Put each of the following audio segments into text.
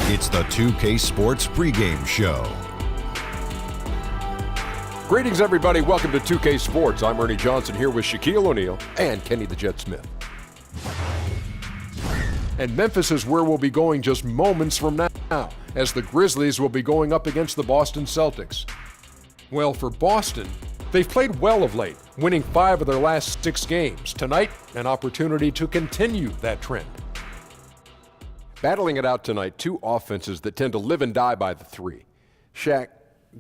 It's the 2K Sports pregame show. Greetings, everybody. Welcome to 2K Sports. I'm Ernie Johnson here with Shaquille O'Neal and Kenny the Jet Smith. And Memphis is where we'll be going just moments from now, as the Grizzlies will be going up against the Boston Celtics. Well, for Boston, they've played well of late, winning 5 of their last 6 games. Tonight, an opportunity to continue that trend. Battling it out tonight, 2 offenses that tend to live and die by the 3. Shaq,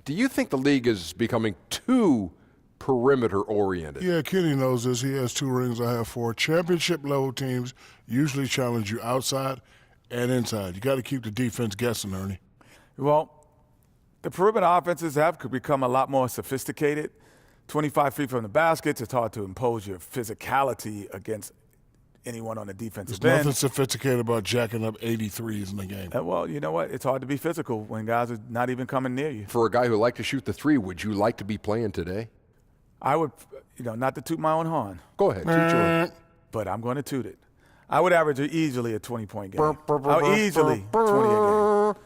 do you think the league is becoming too perimeter-oriented? Yeah, Kenny knows this. He has 2 rings. I have 4. Championship-level teams usually challenge you outside and inside. You got to keep the defense guessing, Ernie. Well, the perimeter offenses have become a lot more sophisticated. 25 feet from the basket, it's hard to impose your physicality against anyone on the defensive There's end. nothing sophisticated about jacking up 83s in the game. Well, you know what? It's hard to be physical when guys are not even coming near you. For a guy who liked to shoot the 3, would you like to be playing today? I would, not to toot my own horn. Go ahead, toot your own. But I'm going to toot it. I would average easily a 20-point game. Easily 20 a game.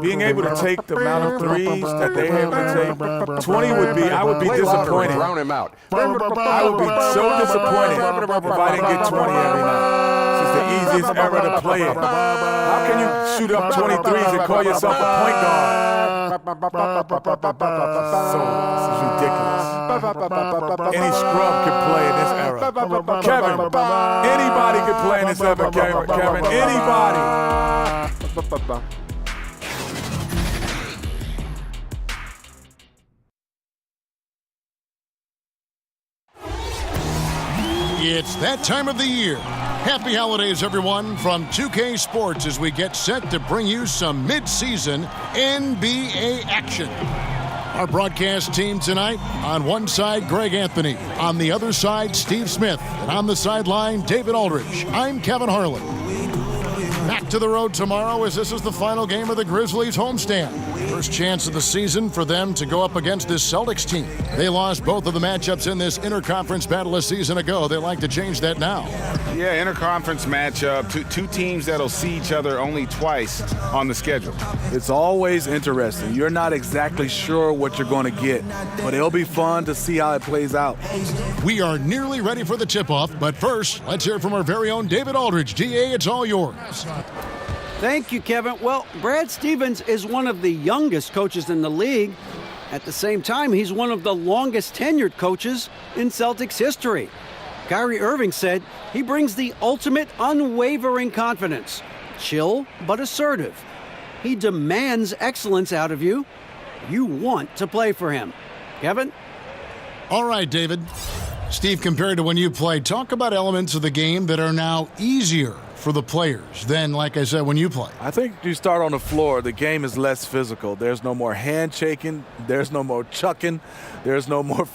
Being able to take the amount of threes that they have to take, 20 would be, I would be disappointed. Drown him out. I would be so disappointed if I didn't get 20 every night. It's the easiest era to play it. How can you shoot up 23s and call yourself a point guard? So, this is ridiculous. Any scrub can play in this era. Kevin, anybody can play in this era, Kevin. Anybody. It's that time of the year. Happy holidays, everyone, from 2K Sports as we get set to bring you some mid-season NBA action. Our broadcast team tonight, on one side, Greg Anthony. On the other side, Steve Smith. And on the sideline, David Aldridge. I'm Kevin Harlan. Back to the road tomorrow as this is the final game of the Grizzlies homestand. First chance of the season for them to go up against this Celtics team. They lost both of the matchups in this interconference battle a season ago. They like to change that now. Yeah, interconference matchup. Two teams that'll see each other only twice on the schedule. It's always interesting. You're not exactly sure what you're going to get, but it'll be fun to see how it plays out. We are nearly ready for the tip-off, but first, let's hear from our very own David Aldridge. DA, it's all yours. Thank you, Kevin. Well, Brad Stevens is one of the youngest coaches in the league. At the same time, he's one of the longest tenured coaches in Celtics history. Kyrie Irving said he brings the ultimate unwavering confidence, chill but assertive. He demands excellence out of you. You want to play for him. Kevin? All right, David. Steve, compared to when you played, talk about elements of the game that are now easier for the players than, like I said, when you play. I think you start on the floor, the game is less physical. There's no more handshaking. There's no more chucking. There's no more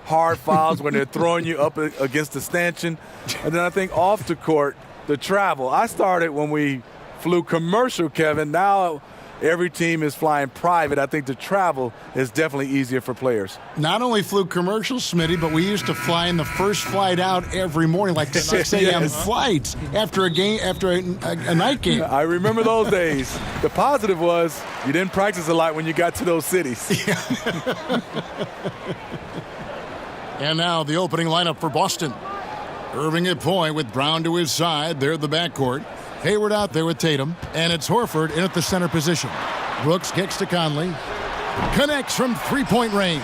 hard fouls when they're throwing you up against the stanchion. And then I think off the court, the travel. I started when we flew commercial, Kevin. Now every team is flying private. I think the travel is definitely easier for players. Not only flew commercial, Smitty, but we used to fly in the first flight out every morning, like 6 a.m. Yes. flights after a game, after a night game. I remember those days. The positive was you didn't practice a lot when you got to those cities. And now the opening lineup for Boston. Irving at point with Brown to his side. They're the backcourt. Hayward out there with Tatum, and it's Horford in at the center position. Brooks kicks to Conley. Connects from three-point range.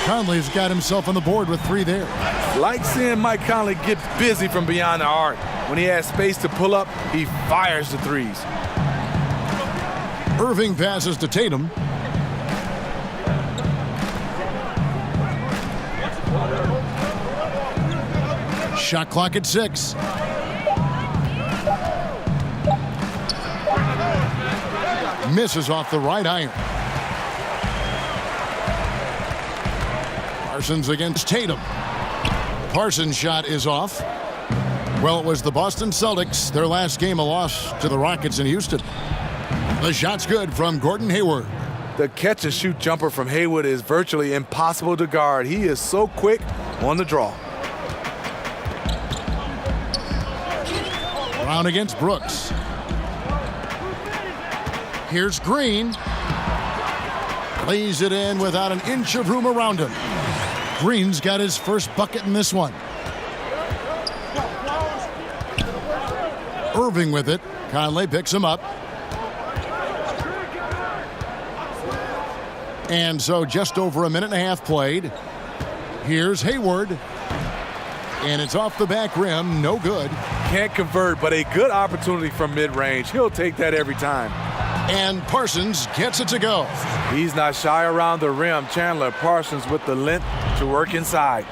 Conley's got himself on the board with 3 there. Like seeing Mike Conley get busy from beyond the arc. When he has space to pull up, he fires the threes. Irving passes to Tatum. Shot clock at 6. Misses off the right iron. Parsons against Tatum. Parsons' shot is off. Well, it was the Boston Celtics, their last game, a loss to the Rockets in Houston. The shot's good from Gordon Hayward. The catch-and-shoot jumper from Hayward is virtually impossible to guard. He is so quick on the draw. Brown against Brooks. Here's Green. Lays it in without an inch of room around him. Green's got his first bucket in this one. Irving with it. Conley picks him up. And so just over a minute and a half played. Here's Hayward. And it's off the back rim. No good. Can't convert, but a good opportunity from mid-range. He'll take that every time. And Parsons gets it to go. He's not shy around the rim. Chandler Parsons with the length to work inside.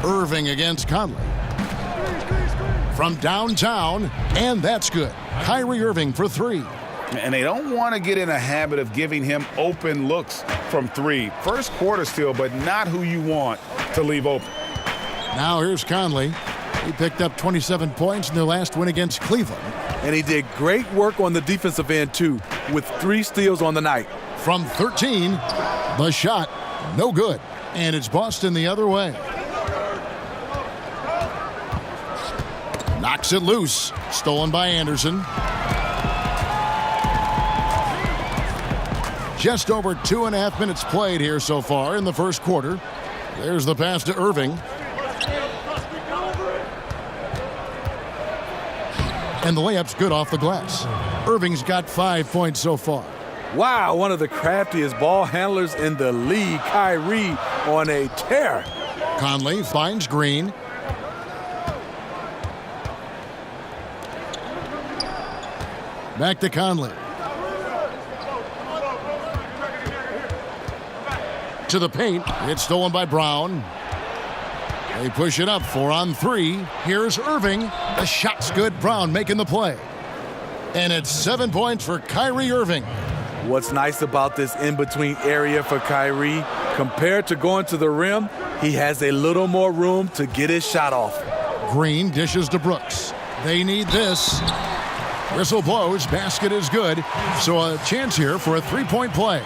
Irving against Conley. From downtown, and that's good. Kyrie Irving for three. And they don't want to get in a habit of giving him open looks from three. First quarter still, but not who you want to leave open. Now here's Conley. He picked up 27 points in their last win against Cleveland. And he did great work on the defensive end, too, with 3 steals on the night. From 13, the shot, no good. And it's Boston the other way. Knocks it loose. Stolen by Anderson. Just over 2.5 minutes played here so far in the first quarter. There's the pass to Irving. And the layup's good off the glass. Irving's got 5 points so far. Wow, one of the craftiest ball handlers in the league. Kyrie on a tear. Conley finds Green. Back to Conley. To the paint. It's stolen by Brown. They push it up 4 on 3. Here's Irving. The shot's good. Brown making the play. And it's 7 points for Kyrie Irving. What's nice about this in-between area for Kyrie, compared to going to the rim, he has a little more room to get his shot off. Green dishes to Brooks. They need this. Whistle blows. Basket is good. So a chance here for a 3-point play.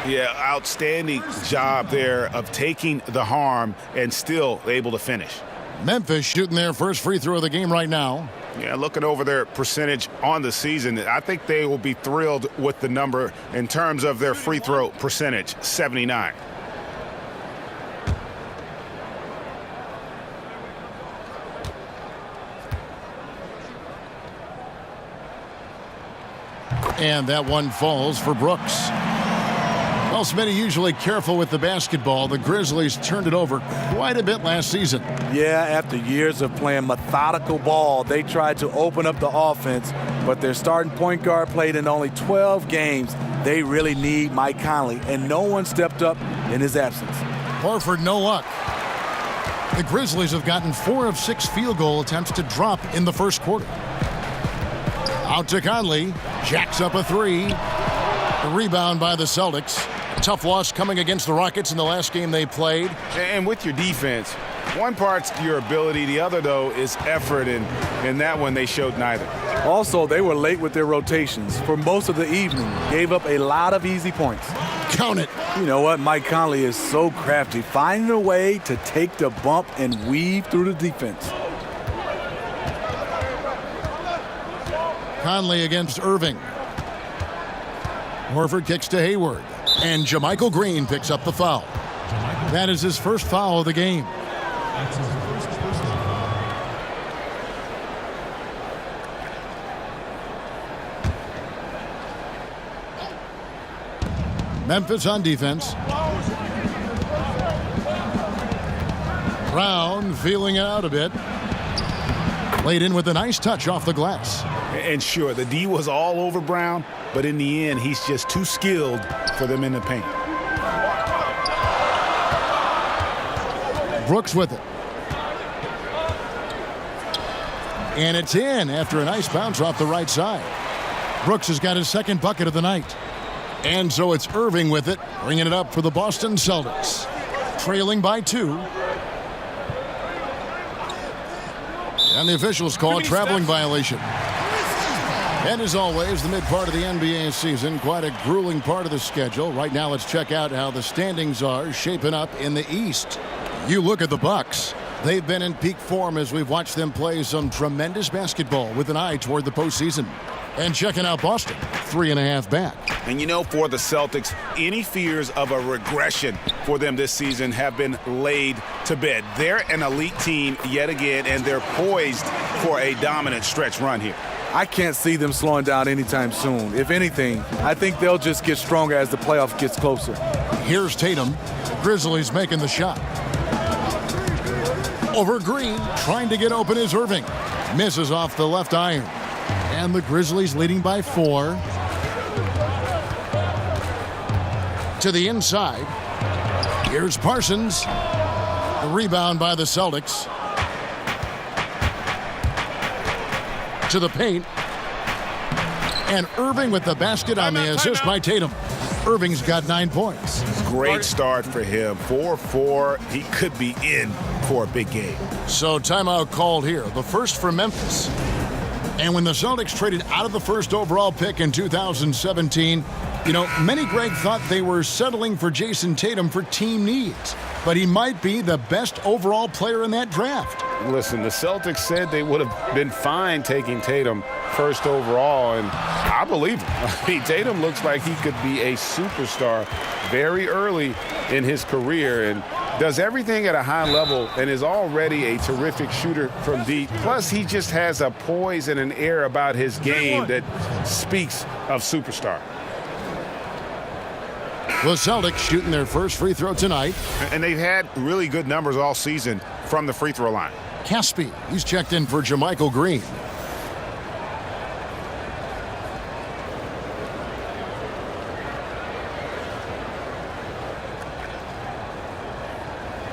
Yeah, outstanding job there of taking the harm and still able to finish. Memphis shooting their first free throw of the game right now. Yeah, looking over their percentage on the season, I think they will be thrilled with the number in terms of their free throw percentage, 79. And that one falls for Brooks. Well, Smitty, usually careful with the basketball. The Grizzlies turned it over quite a bit last season. Yeah, after years of playing methodical ball, they tried to open up the offense, but their starting point guard played in only 12 games. They really need Mike Conley, and no one stepped up in his absence. Horford, no luck. The Grizzlies have gotten 4 of 6 field goal attempts to drop in the first quarter. Out to Conley. Jacks up a 3. The rebound by the Celtics. Tough loss coming against the Rockets in the last game they played. And with your defense, one part's your ability, the other, though, is effort, and in that one they showed neither. Also, they were late with their rotations for most of the evening. Gave up a lot of easy points. Count it. You know what? Mike Conley is so crafty, finding a way to take the bump and weave through the defense. Conley against Irving. Horford kicks to Hayward. And JaMychal Green picks up the foul. That is his first foul of the game. Memphis on defense. Brown feeling it out a bit. Laid in with a nice touch off the glass. And sure, the D was all over Brown, but in the end, he's just too skilled for them in the paint. Brooks with it. And it's in after a nice bounce off the right side. Brooks has got his second bucket of the night. And so it's Irving with it, bringing it up for the Boston Celtics. Trailing by 2. And the officials call a traveling violation. And as always, the mid part of the NBA season, quite a grueling part of the schedule. Right now, let's check out how the standings are shaping up in the East. You look at the Bucks. They've been in peak form as we've watched them play some tremendous basketball with an eye toward the postseason. And checking out Boston, 3.5 back. And you know, for the Celtics, any fears of a regression for them this season have been laid to bed. They're an elite team yet again, and they're poised for a dominant stretch run here. I can't see them slowing down anytime soon. If anything, I think they'll just get stronger as the playoff gets closer. Here's Tatum. Grizzlies making the shot. Over Green, trying to get open is Irving. Misses off the left iron. And the Grizzlies leading by 4. To the inside. Here's Parsons. The rebound by the Celtics. To the paint. And Irving with the basket on the assist by Tatum. Irving's got 9 points. Great start for him. 4-4. He could be in for a big game. So timeout called here. The first for Memphis. And when the Celtics traded out of the first overall pick in 2017, many, Greg, thought they were settling for Jason Tatum for team needs. But he might be the best overall player in that draft. Listen, the Celtics said they would have been fine taking Tatum first overall, and I believe him. Tatum looks like he could be a superstar very early in his career and does everything at a high level and is already a terrific shooter from deep. Plus, he just has a poise and an air about his game that speaks of superstar. The Celtics shooting their first free throw tonight. And they've had really good numbers all season from the free throw line. Caspi, he's checked in for Jermichael Green.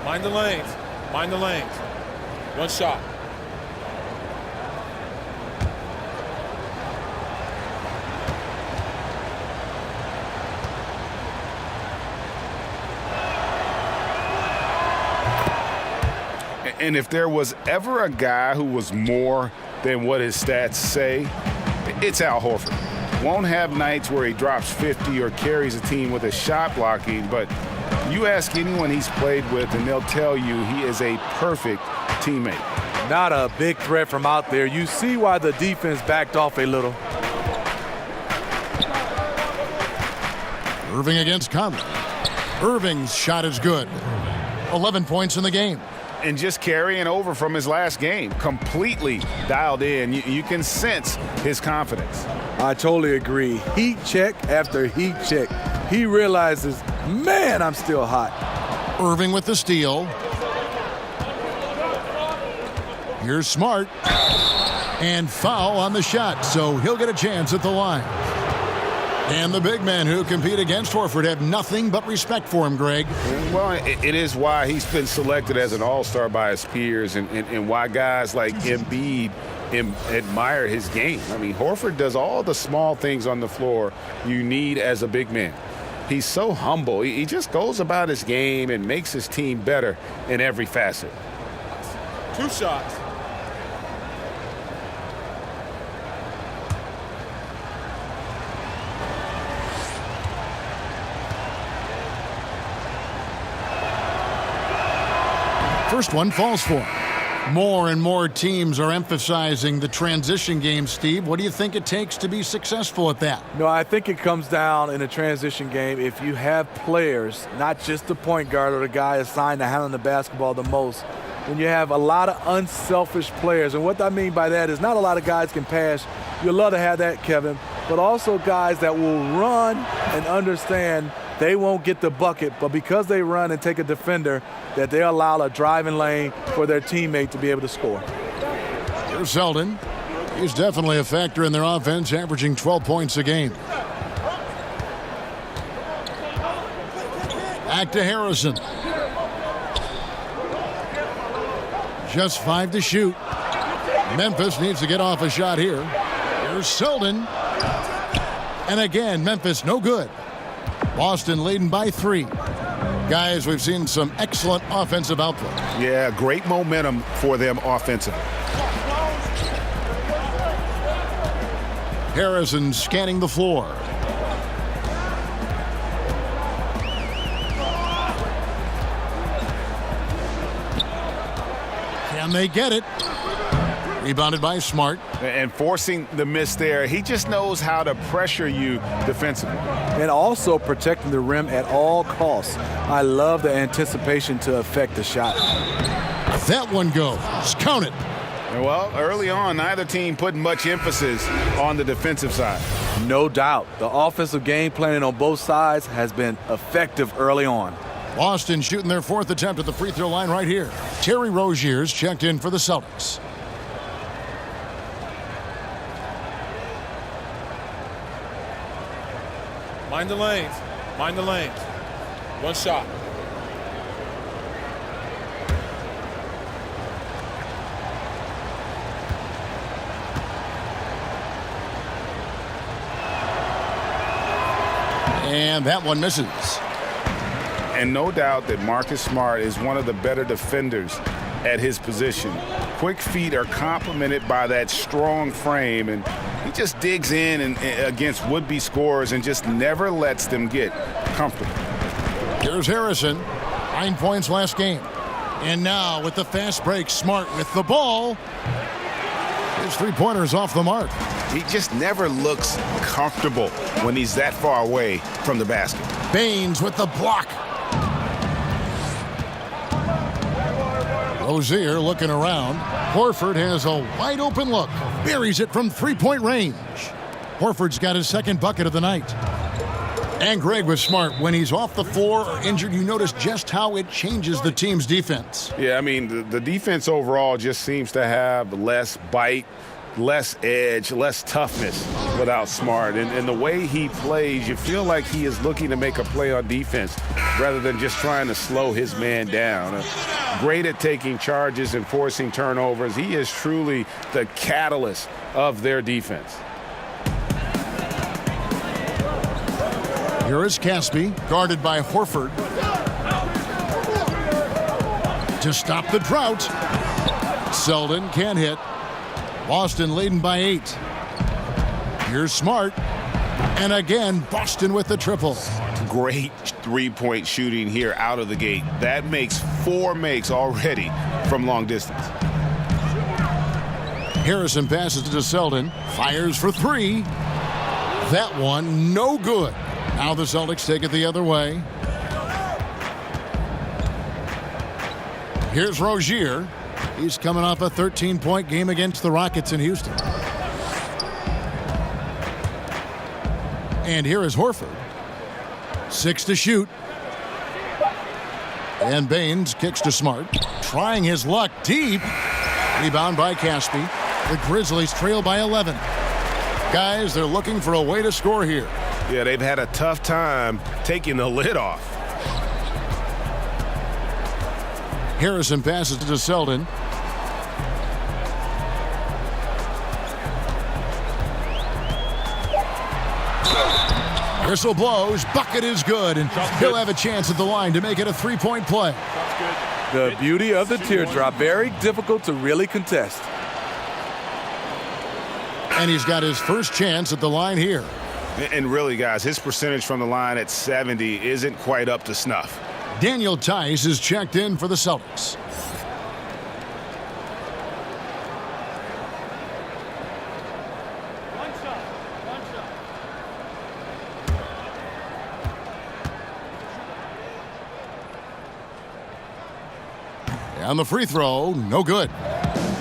Mind the lanes. Mind the lanes. One shot. And if there was ever a guy who was more than what his stats say, it's Al Horford. Won't have nights where he drops 50 or carries a team with his shot blocking, but you ask anyone he's played with and they'll tell you he is a perfect teammate. Not a big threat from out there. You see why the defense backed off a little. Irving against Conley. Irving's shot is good. 11 points in the game. And just carrying over from his last game, completely dialed in. You can sense his confidence. I totally agree. Heat check after heat check. He realizes, man, I'm still hot. Irving with the steal. Here's Smart. And foul on the shot, so he'll get a chance at the line. And the big men who compete against Horford have nothing but respect for him, Greg. Well, it is why he's been selected as an all-star by his peers and why guys like Embiid admire his game. I mean, Horford does all the small things on the floor you need as a big man. He's so humble. He just goes about his game and makes his team better in every facet. 2 shots. First one falls for him. More and more teams are emphasizing the transition game, Steve. What do you think it takes to be successful at that? No, I think it comes down in a transition game if you have players, not just the point guard or the guy assigned to handling the basketball the most, when you have a lot of unselfish players. And what I mean by that is not a lot of guys can pass. You'd love to have that, Kevin, but also guys that will run and understand they won't get the bucket, but because they run and take a defender, that they allow a driving lane for their teammate to be able to score. Here's Selden. He's definitely a factor in their offense, averaging 12 points a game. Back to Harrison. Just 5 to shoot. Memphis needs to get off a shot here. Here's Selden. And again, Memphis no good. Boston leading by 3. Guys, we've seen some excellent offensive output. Yeah, great momentum for them offensively. Harrison scanning the floor. And they get it. Rebounded by Smart. And forcing the miss there, he just knows how to pressure you defensively. And also protecting the rim at all costs. I love the anticipation to affect the shot. That one goes. Count it. Well, early on, neither team put much emphasis on the defensive side. No doubt. The offensive game planning on both sides has been effective early on. Boston shooting their 4th attempt at the free throw line right here. Terry Rozier's checked in for the Celtics. Mind the lanes. Mind the lanes. One shot. And that one misses. And no doubt that Marcus Smart is one of the better defenders at his position. Quick feet are complemented by that strong frame, and he just digs in and against would-be scorers and just never lets them get comfortable. Here's Harrison. 9 points last game. And now with the fast break, Smart with the ball. His three-pointer's off the mark. He just never looks comfortable when he's that far away from the basket. Baines with the block. Rozier looking around. Horford has a wide open look. Buries it from three-point range. Horford's got his second bucket of the night. And Greg was smart. When he's off the floor or injured, you notice just how it changes the team's defense. Yeah, I mean, the defense overall just seems to have less bite, less edge, less toughness without Smart. And the way he plays, you feel like he is looking to make a play on defense rather than just trying to slow his man down. Great at taking charges and forcing turnovers. He is truly the catalyst of their defense. Here is Caspi, guarded by Horford. To stop the drought. Selden can't hit. Boston leading by 8. Here's Smart. And again, Boston with the triple. Great three-point shooting here out of the gate. That makes 4 makes already from long distance. Harrison passes to Selden. Fires for 3. That one, no good. Now the Celtics take it the other way. Here's Rozier. He's coming off a 13-point game against the Rockets in Houston. And here is Horford. 6 to shoot. And Baines kicks to Smart. Trying his luck deep. Rebound by Caspi. The Grizzlies trail by 11. Guys, they're looking for a way to score here. Yeah, they've had a tough time taking the lid off. Harrison passes to Selden. Whistle blows. Bucket is good, and he'll have a chance at the line to make it a 3-point play. The beauty of the teardrop. Very difficult to really contest. And he's got his first chance at the line here. And really, guys, his percentage from the line at 70 isn't quite up to snuff. Daniel Tice is checked in for the Celtics. And the free throw, no good.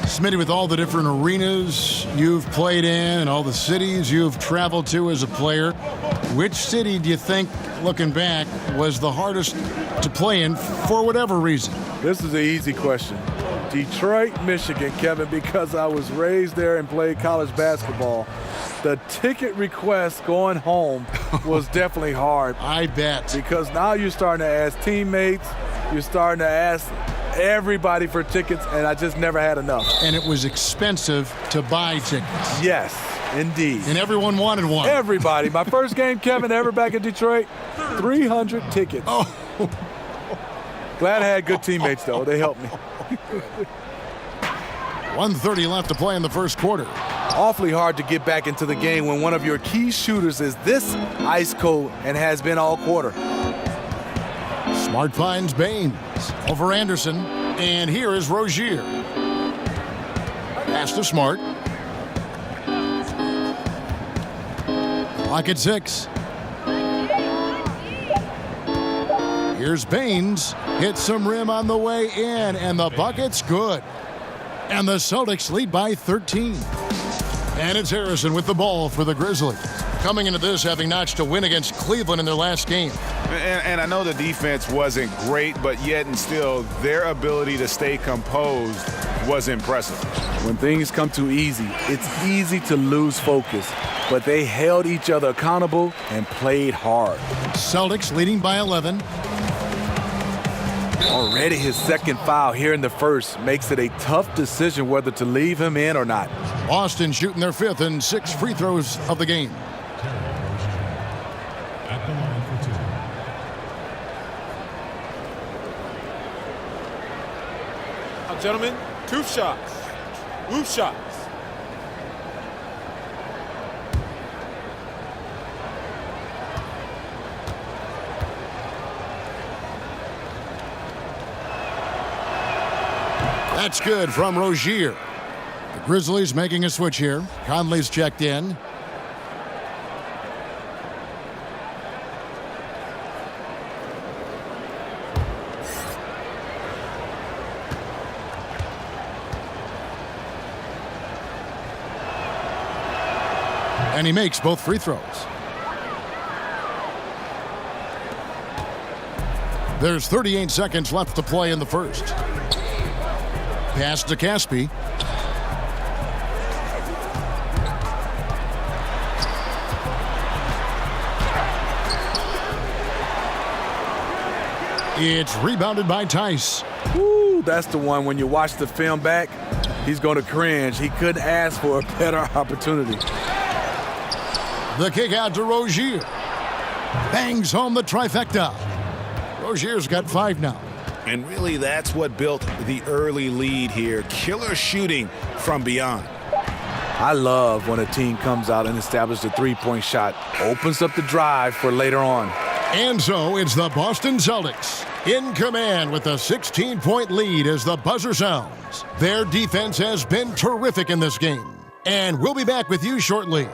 Smitty, with all the different arenas you've played in and all the cities you've traveled to as a player, which city do you think, looking back, was the hardest to play in for whatever reason? This is an easy question. Detroit, Michigan, Kevin, because I was raised there and played college basketball. The ticket request going home was definitely hard. I bet. Because now you're starting to ask teammates, you're starting to ask everybody for tickets, and I just never had enough. And it was expensive to buy tickets. Yes, indeed. And everyone wanted one. Everybody. My first game, Kevin, ever back in Detroit, 300 tickets. Oh. Glad I had good teammates, though. They helped me. 1:30 left to play in the first quarter. Awfully hard to get back into the game when one of your key shooters is this ice cold and has been all quarter. Smart finds Baines over Anderson, and here is Rozier. Pass to Smart. Clock at 6. Here's Baines. Hits some rim on the way in, and the bucket's good. And the Celtics lead by 13. And it's Harrison with the ball for the Grizzlies. Coming into this, having notched a win against Cleveland in their last game. And I know the defense wasn't great, but yet and still, their ability to stay composed was impressive. When things come too easy, it's easy to lose focus. But they held each other accountable and played hard. Celtics leading by 11. Already his second foul here in the first makes it a tough decision whether to leave him in or not. Boston shooting their 5th and 6th free throws of the game. Now, gentlemen, 2 shots. Move shots. That's good from Rozier. The Grizzlies making a switch here. Conley's checked in. And he makes both free throws. There's 38 seconds left to play in the first. Pass to Caspi. It's rebounded by Tice. Woo, that's the one when you watch the film back, he's going to cringe. He couldn't ask for a better opportunity. The kick out to Rozier. Bangs home the trifecta. Rozier's got 5 now. And really, that's what built the early lead here. Killer shooting from beyond. I love when a team comes out and establishes a three-point shot. Opens up the drive for later on. And so it's the Boston Celtics in command with a 16-point lead as the buzzer sounds. Their defense has been terrific in this game. And we'll be back with you shortly.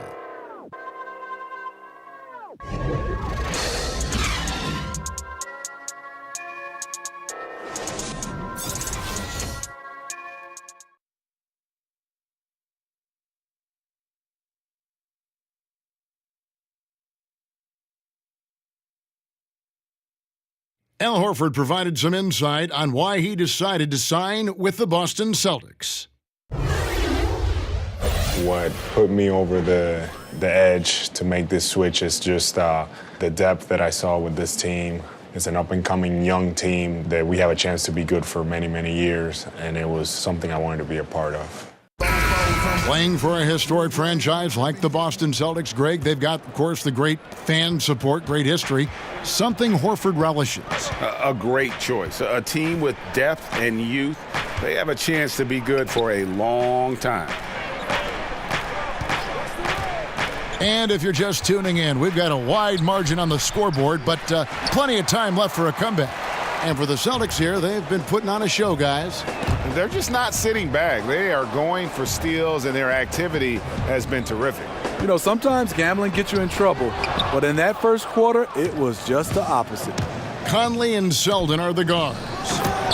Al Horford provided some insight on why he decided to sign with the Boston Celtics. What put me over the edge to make this switch is just the depth that I saw with this team. It's an up-and-coming young team that we have a chance to be good for many, many years, and it was something I wanted to be a part of. Playing for a historic franchise like the Boston Celtics, Greg, they've got, of course, the great fan support, great history, something Horford relishes. A great choice. A team with depth and youth. They have a chance to be good for a long time. And if you're just tuning in, we've got a wide margin on the scoreboard, but plenty of time left for a comeback. And for the Celtics here, they've been putting on a show, guys. They're just not sitting back. They are going for steals, and their activity has been terrific. You know, sometimes gambling gets you in trouble, but in that first quarter, it was just the opposite. Conley and Selden are the guards.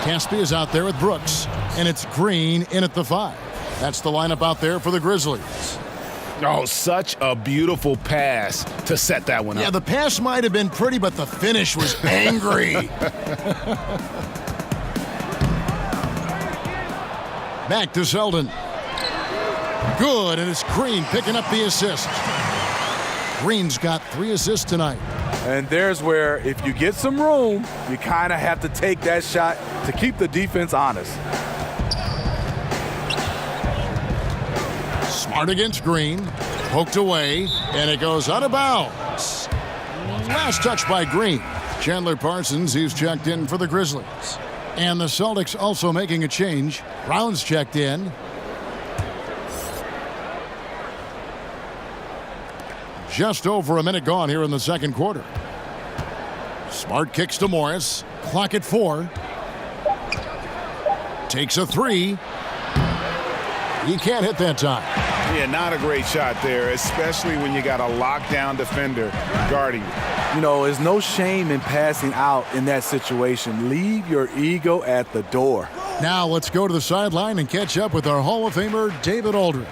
Caspi is out there with Brooks, and it's Green in at the 5. That's the lineup out there for the Grizzlies. Oh, such a beautiful pass to set that one up. Yeah, the pass might have been pretty, but the finish was angry. Back to Selden. Good, and it's Green picking up the assist. Green's got 3 assists tonight. And there's where, if you get some room, you kind of have to take that shot to keep the defense honest. Smart against Green. Poked away, and it goes out of bounds. Last touch by Green. Chandler Parsons, he's checked in for the Grizzlies. And the Celtics also making a change. Brown's checked in. Just over a minute gone here in the second quarter. Smart kicks to Morris. Clock at 4. Takes a 3. He can't hit that time. Yeah, not a great shot there, especially when you got a lockdown defender guarding you. You know, there's no shame in passing out in that situation. Leave your ego at the door. Now let's go to the sideline and catch up with our Hall of Famer, David Aldridge.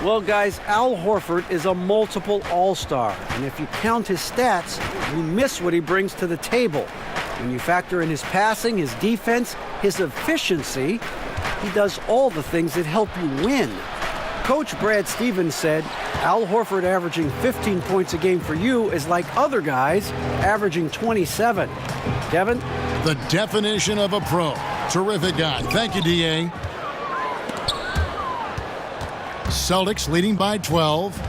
Well, guys, Al Horford is a multiple all-star. And if you count his stats, you miss what he brings to the table. When you factor in his passing, his defense, his efficiency, he does all the things that help you win. Coach Brad Stevens said, Al Horford averaging 15 points a game for you is like other guys averaging 27. Kevin? The definition of a pro. Terrific guy. Thank you, D.A. Celtics leading by 12.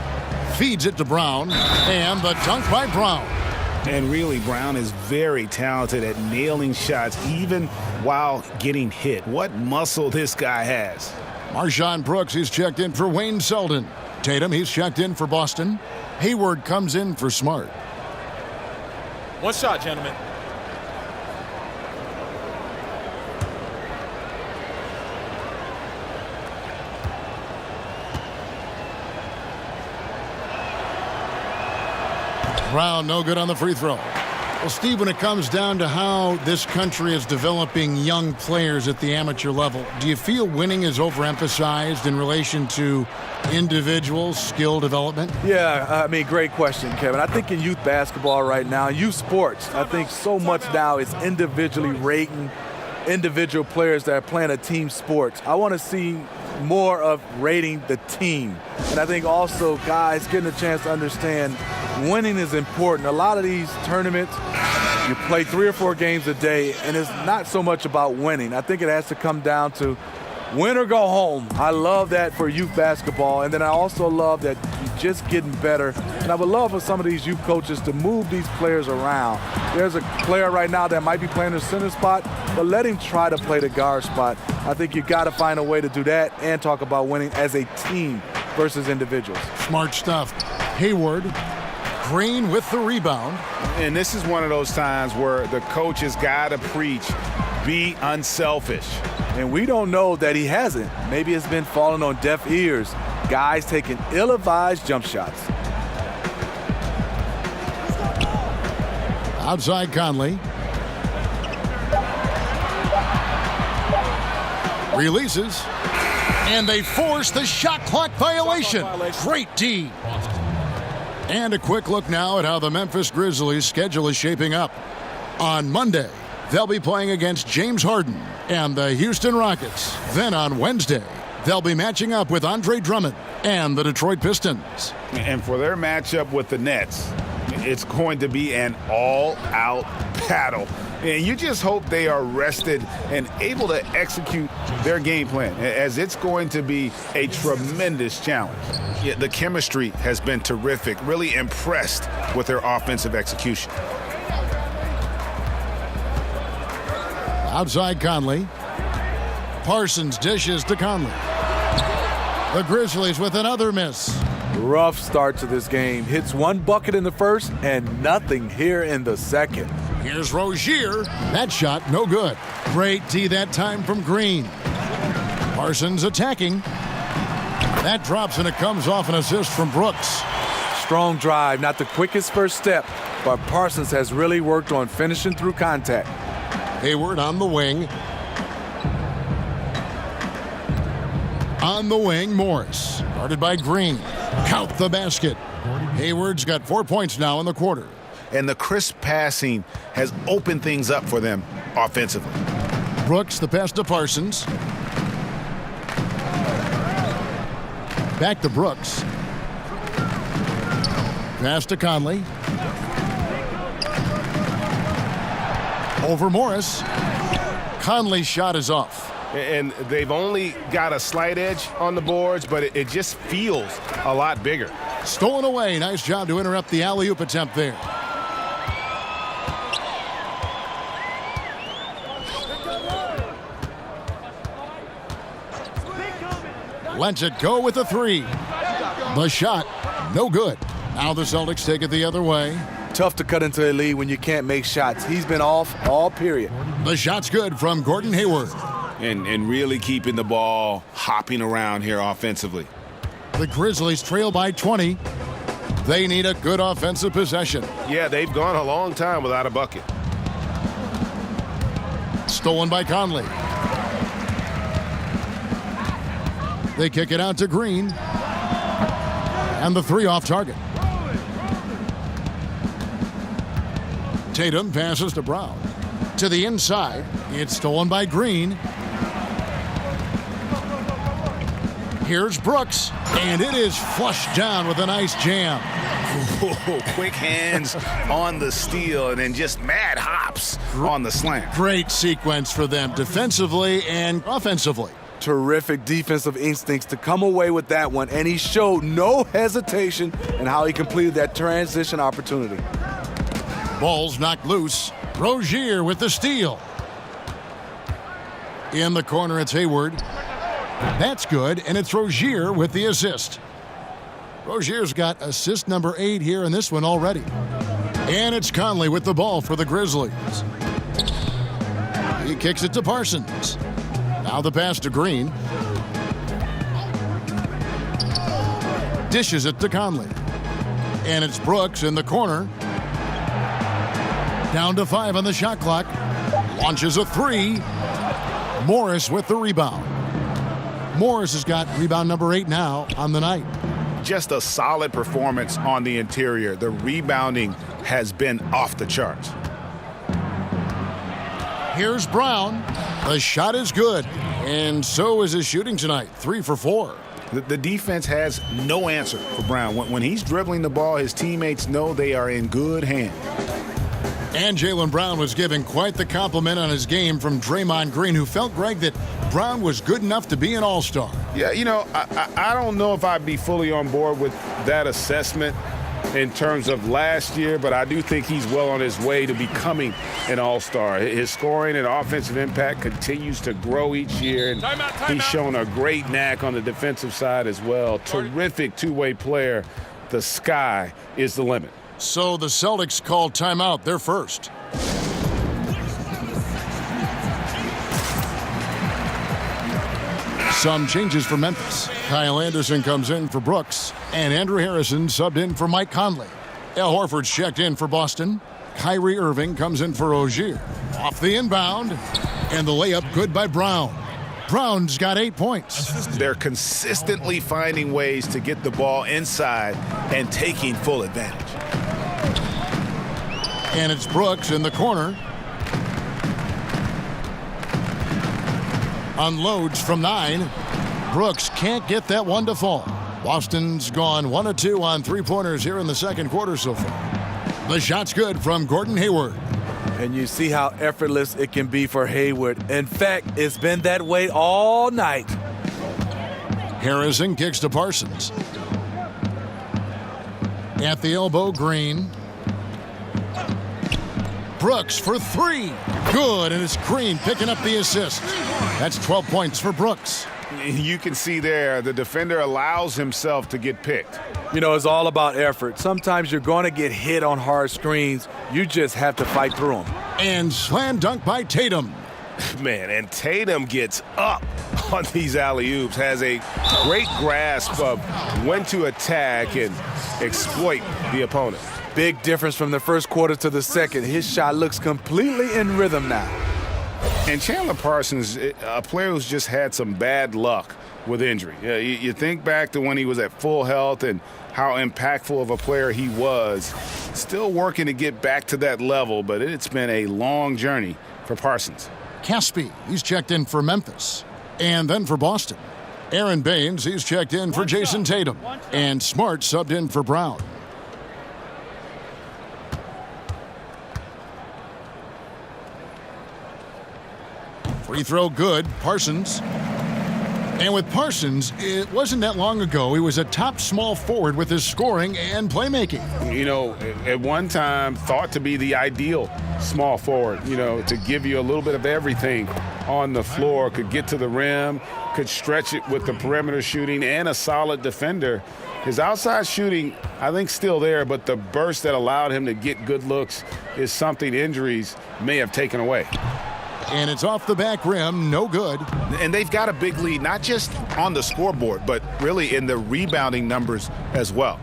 Feeds it to Brown. And the dunk by Brown. And really, Brown is very talented at nailing shots, even while getting hit. What muscle this guy has. Marshawn Brooks, he's checked in for Wayne Selden. Tatum, he's checked in for Boston. Hayward comes in for Smart. One shot, gentlemen. Brown, no good on the free throw. Well, Steve, when it comes down to how this country is developing young players at the amateur level, do you feel winning is overemphasized in relation to individual skill development? Yeah, I mean, great question, Kevin. I think in youth basketball right now, youth sports, I think so much now is individually rating individual players that are playing a team sports. I want to see more of rating the team. And I think also guys getting a chance to understand winning is important. A lot of these tournaments, you play 3 or 4 games a day, and it's not so much about winning. I think it has to come down to win or go home. I love that for youth basketball, and then I also love that you're just getting better. And I would love for some of these youth coaches to move these players around. There's a player right now that might be playing the center spot, but let him try to play the guard spot. I think you got to find a way to do that and talk about winning as a team versus individuals. Smart stuff. Hayward. Green with the rebound. And this is one of those times where the coach has got to preach, be unselfish. And we don't know that he hasn't. Maybe it's been falling on deaf ears. Guys taking ill-advised jump shots. Outside Conley. Releases. And they force the shot clock violation. Great D. And a quick look now at how the Memphis Grizzlies' schedule is shaping up. On Monday, they'll be playing against James Harden and the Houston Rockets. Then on Wednesday, they'll be matching up with Andre Drummond and the Detroit Pistons. And for their matchup with the Nets, it's going to be an all-out battle. And you just hope they are rested and able to execute their game plan, as it's going to be a tremendous challenge. Yeah, the chemistry has been terrific. Really impressed with their offensive execution. Outside Conley. Parsons dishes to Conley. The Grizzlies with another miss. Rough start to this game. Hits one bucket in the first and nothing here in the second. Here's Rozier. That shot, no good. Great D that time from Green. Parsons attacking. That drops and it comes off an assist from Brooks. Strong drive, not the quickest first step, but Parsons has really worked on finishing through contact. Hayward on the wing. On the wing, Morris. Guarded by Green. Count the basket. Hayward's got 4 points now in the quarter. And the crisp passing has opened things up for them offensively. Brooks, the pass to Parsons. Back to Brooks. Pass to Conley. Over Morris. Conley's shot is off. And they've only got a slight edge on the boards, but it just feels a lot bigger. Stolen away. Nice job to interrupt the alley-oop attempt there. Lets it go with the 3. The shot, no good. Now the Celtics take it the other way. Tough to cut into a lead when you can't make shots. He's been off all period. The shot's good from Gordon Hayward. and really keeping the ball hopping around here offensively. The Grizzlies trail by 20. They need a good offensive possession. Yeah, they've gone a long time without a bucket. Stolen by Conley. They kick it out to Green. And the three off target. Tatum passes to Brown. To the inside. It's stolen by Green. Here's Brooks. And it is flushed down with a nice jam. Whoa, quick hands on the steal and then just mad hops on the slam. Great sequence for them defensively and offensively. Terrific defensive instincts to come away with that one, and he showed no hesitation in how he completed that transition opportunity. Ball's knocked loose. Rozier with the steal. In the corner, it's Hayward. That's good, and it's Rozier with the assist. Rozier's got assist number 8 here in this one already. And it's Conley with the ball for the Grizzlies. He kicks it to Parsons. Now the pass to Green. Dishes it to Conley. And it's Brooks in the corner. Down to 5 on the shot clock. Launches a 3. Morris with the rebound. Morris has got rebound number 8 now on the night. Just a solid performance on the interior. The rebounding has been off the charts. Here's Brown. The shot is good, and so is his shooting tonight. 3 for 4. The defense has no answer for Brown. When he's dribbling the ball, his teammates know they are in good hands. And Jaylen Brown was given quite the compliment on his game from Draymond Green, who felt, Greg, that Brown was good enough to be an all-star. Yeah, you know, I don't know if I'd be fully on board with that assessment in terms of last year, but I do think he's well on his way to becoming an all-star. His scoring and offensive impact continues to grow each year, and he's shown a great knack on the defensive side as well. Terrific two-way player. The sky is the limit. So the Celtics call timeout. They're first. Some changes for Memphis. Kyle Anderson comes in for Brooks, and Andrew Harrison subbed in for Mike Conley. Al Horford's checked in for Boston. Kyrie Irving comes in for Rozier. Off the inbound, and the layup good by Brown. Brown's got 8 points. They're consistently finding ways to get the ball inside and taking full advantage. And it's Brooks in the corner. Unloads from 9. Brooks can't get that one to fall. Boston's gone 1 of 2 on 3-pointers here in the second quarter so far. The shot's good from Gordon Hayward. And you see how effortless it can be for Hayward. In fact, it's been that way all night. Harrison kicks to Parsons. At the elbow, Green. Brooks for 3. Good, and it's Green picking up the assist. That's 12 points for Brooks. You can see there the defender allows himself to get picked. You know, it's all about effort. Sometimes you're going to get hit on hard screens. You just have to fight through them. And slam dunk by Tatum. Man, and Tatum gets up on these alley-oops, has a great grasp of when to attack and exploit the opponent. Big difference from the first quarter to the second. His shot looks completely in rhythm now. And Chandler Parsons, a player who's just had some bad luck with injury. You think back to when he was at full health and how impactful of a player he was. Still working to get back to that level, but it's been a long journey for Parsons. Caspi, he's checked in for Memphis. And then for Boston. Aaron Baines, he's checked in for Jason Tatum. And Smart subbed in for Brown. Free throw good, Parsons. And with Parsons, it wasn't that long ago he was a top small forward with his scoring and playmaking. You know, at one time thought to be the ideal small forward, you know, to give you a little bit of everything on the floor, could get to the rim, could stretch it with the perimeter shooting and a solid defender. His outside shooting, I think, still there, but the burst that allowed him to get good looks is something injuries may have taken away. And it's off the back rim, no good. And they've got a big lead, not just on the scoreboard, but really in the rebounding numbers as well.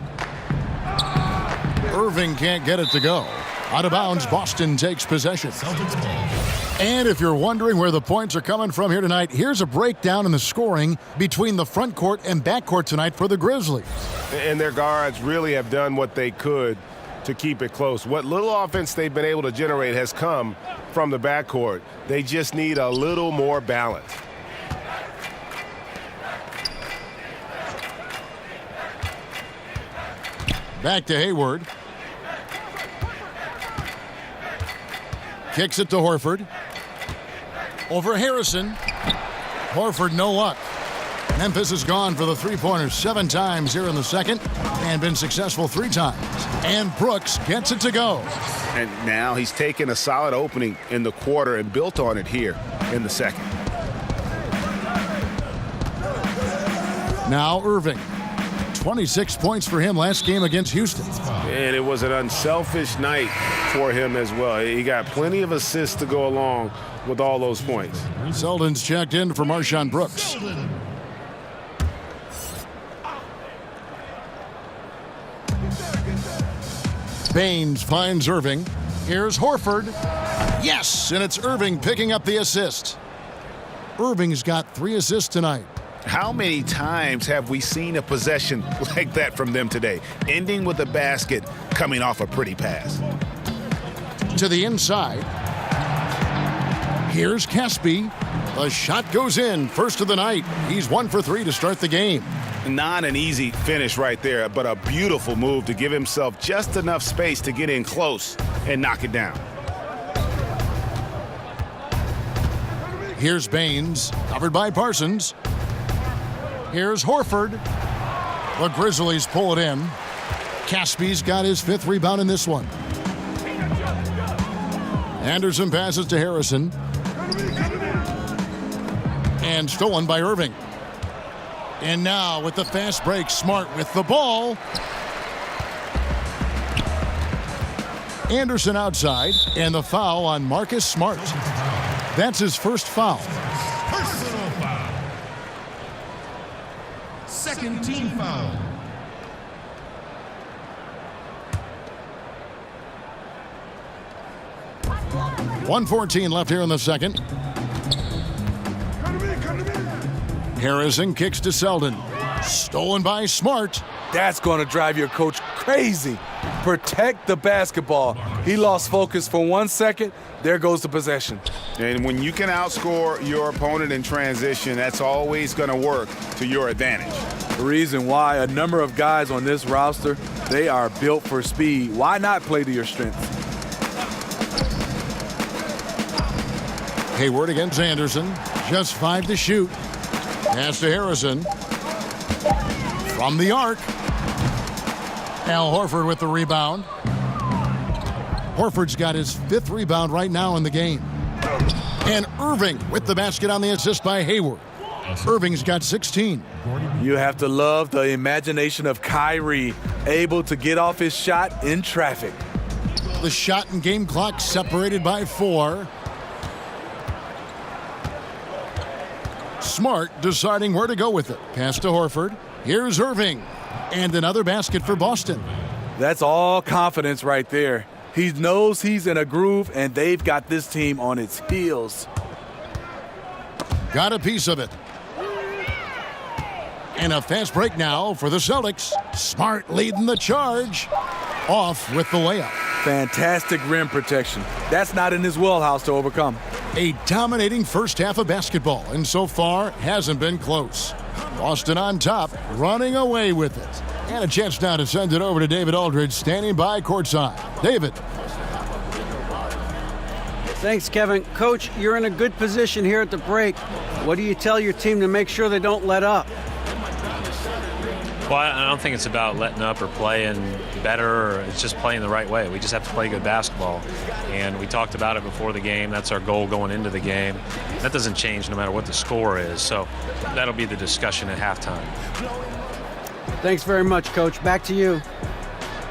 Irving can't get it to go. Out of bounds, Boston takes possession. And if you're wondering where the points are coming from here tonight, here's a breakdown in the scoring between the front court and back court tonight for the Grizzlies. And their guards really have done what they could to keep it close. What little offense they've been able to generate has come from the backcourt. They just need a little more balance. Back to Hayward. Kicks it to Horford. Over Harrison. Horford, no luck. Memphis has gone for the three-pointers 7 times here in the second and been successful 3 times. And Brooks gets it to go. And now he's taken a solid opening in the quarter and built on it here in the second. Now Irving. 26 points for him last game against Houston. And it was an unselfish night for him as well. He got plenty of assists to go along with all those points. Selden's checked in for Marshawn Brooks. Baines finds Irving. Here's Horford. Yes, and it's Irving picking up the assist. Irving's got 3 assists tonight. How many times have we seen a possession like that from them today, ending with a basket coming off a pretty pass? To the inside. Here's Caspi. The shot goes in, first of the night. He's 1 for 3 to start the game. Not an easy finish right there, but a beautiful move to give himself just enough space to get in close and knock it down. Here's Baines, covered by Parsons. Here's Horford. The Grizzlies pull it in. Caspi's got his 5th rebound in this one. Anderson passes to Harrison. And stolen by Irving. And now with the fast break, Smart with the ball. Anderson outside, and the foul on Marcus Smart. That's his first foul. Personal foul. Second team foul. .114 left here in the second. Harrison kicks to Selden. Stolen by Smart. That's going to drive your coach crazy. Protect the basketball. He lost focus for 1 second. There goes the possession. And when you can outscore your opponent in transition, that's always going to work to your advantage. The reason why a number of guys on this roster, they are built for speed. Why not play to your strengths? Hayward against Anderson. Just 5 to shoot. Pass to Harrison. From the arc. Al Horford with the rebound. Horford's got his 5th rebound right now in the game. And Irving with the basket on the assist by Hayward. Irving's got 16. You have to love the imagination of Kyrie, able to get off his shot in traffic. The shot and game clock separated by 4. Smart deciding where to go with it. Pass to Horford. Here's Irving. And another basket for Boston. That's all confidence right there. He knows he's in a groove, and they've got this team on its heels. Got a piece of it. And a fast break now for the Celtics. Smart leading the charge. Off with the layup. Fantastic rim protection. That's not in his wheelhouse to overcome. A dominating first half of basketball, and so far hasn't been close. Boston on top, running away with it. And a chance now to send it over to David Aldridge, standing by courtside. David. Thanks, Kevin. Coach, you're in a good position here at the break. What do you tell your team to make sure they don't let up? Well, I don't think it's about letting up or playing better, or it's just playing the right way. We just have to play good basketball. And we talked about it before the game. That's our goal going into the game. That doesn't change no matter what the score is. So that'll be the discussion at halftime. Thanks very much, Coach. Back to you.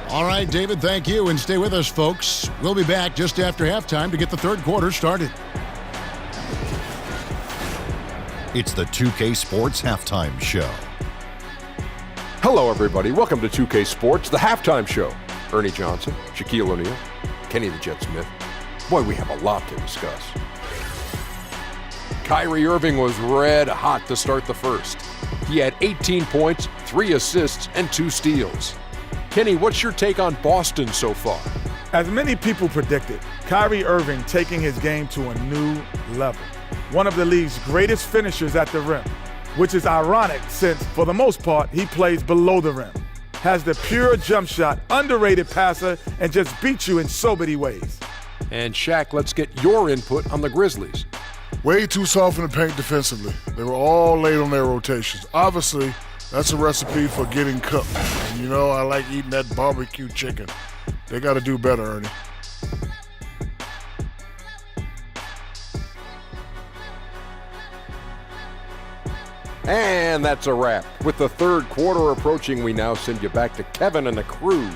All right, David, thank you. And stay with us, folks. We'll be back just after halftime to get the third quarter started. It's the 2K Sports Halftime Show. Hello, everybody. Welcome to 2K Sports, the halftime show. Ernie Johnson, Shaquille O'Neal, Kenny the Jet Smith. Boy, we have a lot to discuss. Kyrie Irving was red hot to start the first. He had 18 points, 3 assists, and 2 steals. Kenny, what's your take on Boston so far? As many people predicted, Kyrie Irving taking his game to a new level. One of the league's greatest finishers at the rim, which is ironic since, for the most part, he plays below the rim. Has the pure jump shot, underrated passer, and just beats you in so many ways. And Shaq, let's get your input on the Grizzlies. Way too soft in the paint defensively. They were all late on their rotations. Obviously, that's a recipe for getting cooked. And you know, I like eating that barbecue chicken. They got to do better, Ernie. And that's a wrap. With the third quarter approaching, we now send you back to Kevin and the crew.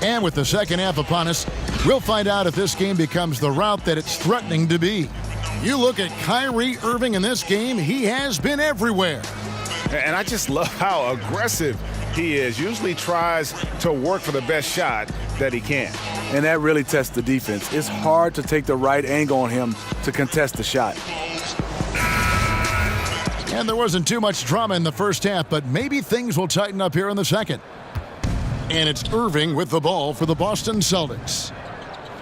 And with the second half upon us, we'll find out if this game becomes the route that it's threatening to be. You look at Kyrie Irving in this game, he has been everywhere. And I just love how aggressive he is. Usually tries to work for the best shot that he can. And that really tests the defense. It's hard to take the right angle on him to contest the shot. And there wasn't too much drama in the first half, but maybe things will tighten up here in the second. And it's Irving with the ball for the Boston Celtics.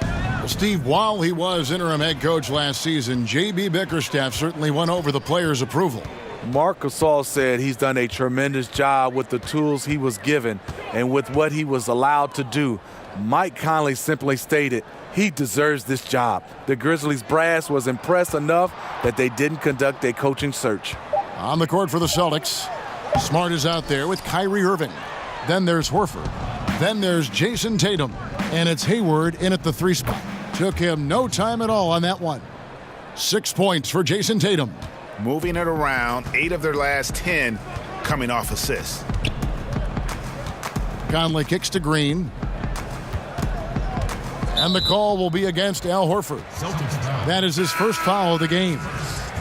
Well, Steve, while he was interim head coach last season, J.B. Bickerstaff certainly won over the players' approval. Marc Gasol said he's done a tremendous job with the tools he was given and with what he was allowed to do. Mike Conley simply stated he deserves this job. The Grizzlies brass was impressed enough that they didn't conduct a coaching search. On the court for the Celtics, Smart is out there with Kyrie Irving. Then there's Horford. Then there's Jason Tatum. And it's Hayward in at the 3 spot. Took him no time at all on that one. 6 points for Jason Tatum. Moving it around, 8 of their last 10 coming off assists. Conley kicks to Green. And the call will be against Al Horford. That is his first foul of the game.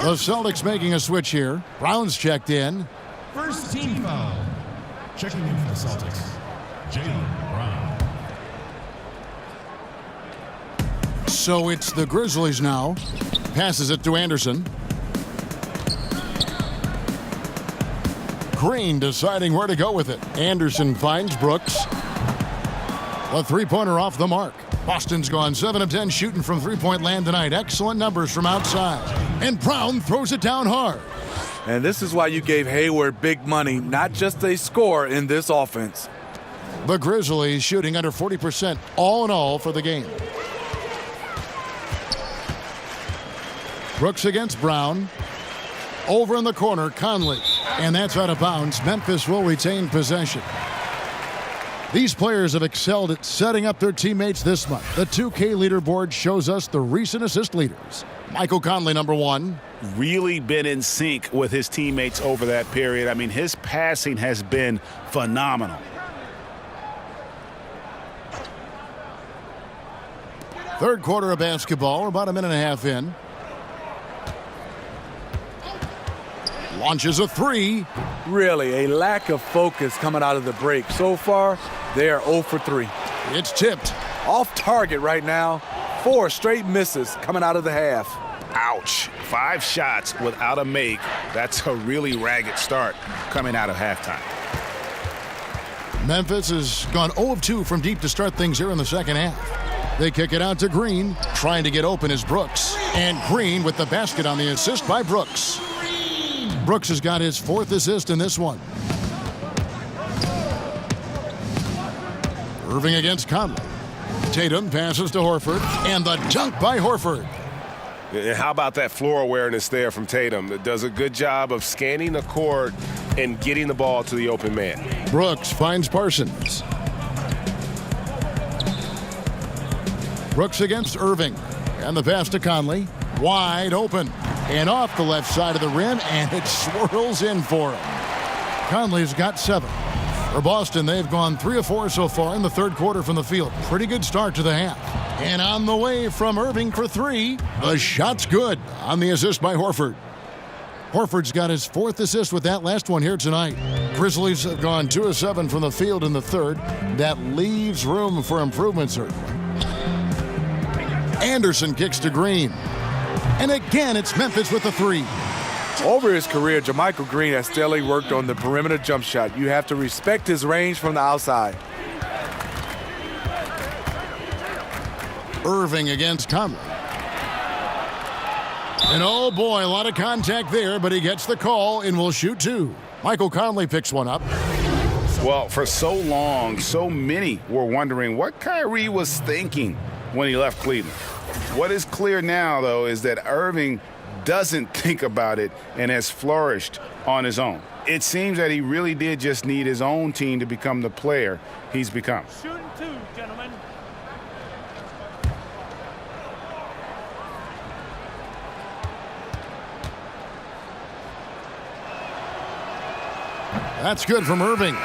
The Celtics making a switch here. Brown's checked in. First team foul. Checking in for the Celtics, Jaylen Brown. So it's the Grizzlies now. Passes it to Anderson. Green deciding where to go with it. Anderson finds Brooks. A three-pointer off the mark. Boston's gone 7 of 10 shooting from three-point land tonight. Excellent numbers from outside. And Brown throws it down hard. And this is why you gave Hayward big money, not just a score in this offense. The Grizzlies shooting under 40% all in all for the game. Brooks against Brown. Over in the corner, Conley. And that's out of bounds. Memphis will retain possession. These players have excelled at setting up their teammates this month. The 2K leaderboard shows us the recent assist leaders. Michael Conley, number 1. Really been in sync with his teammates over that period. I mean, his passing has been phenomenal. Third quarter of basketball, about a minute and a half in. Launches a 3. Really, a lack of focus coming out of the break. So far, they are 0 for 3. It's tipped. Off target right now. 4 straight misses coming out of the half. Ouch. 5 shots without a make. That's a really ragged start coming out of halftime. Memphis has gone 0 of 2 from deep to start things here in the second half. They kick it out to Green. Trying to get open is Brooks. And Green with the basket on the assist by Brooks. Brooks has got his 4th assist in this one. Irving against Conley. Tatum passes to Horford. And the dunk by Horford. And how about that floor awareness there from Tatum? It does a good job of scanning the court and getting the ball to the open man. Brooks finds Parsons. Brooks against Irving. And the pass to Conley. Wide open. And off the left side of the rim, and it swirls in for him. Conley's got 7. For Boston, they've gone 3 of 4 so far in the third quarter from the field. Pretty good start to the half. And on the way from Irving for 3. The shot's good on the assist by Horford. Horford's got his 4th assist with that last one here tonight. Grizzlies have gone 2 of 7 from the field in the third. That leaves room for improvement, certainly. Anderson kicks to Green. And again, it's Memphis with the 3. Over his career, JaMychal Green has steadily worked on the perimeter jump shot. You have to respect his range from the outside. Irving against Conley. And oh boy, a lot of contact there, but he gets the call and will shoot 2. Michael Conley picks one up. Well, for so long, so many were wondering what Kyrie was thinking when he left Cleveland. What is clear now, though, is that Irving doesn't think about it and has flourished on his own. It seems that he really did just need his own team to become the player he's become. Shooting 2, gentlemen. That's good from Irving.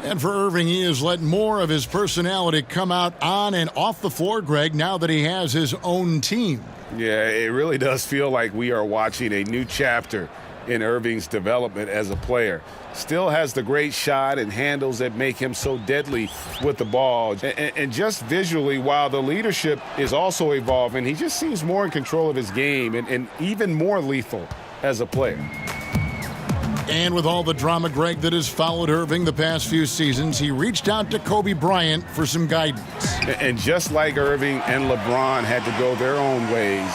And for Irving, he has let more of his personality come out on and off the floor, Greg, now that he has his own team. Yeah, it really does feel like we are watching a new chapter in Irving's development as a player. Still has the great shot and handles that make him so deadly with the ball. And just visually, while the leadership is also evolving, he just seems more in control of his game and even more lethal as a player. And with all the drama, Greg, that has followed Irving the past few seasons, he reached out to Kobe Bryant for some guidance. And just like Irving and LeBron had to go their own ways,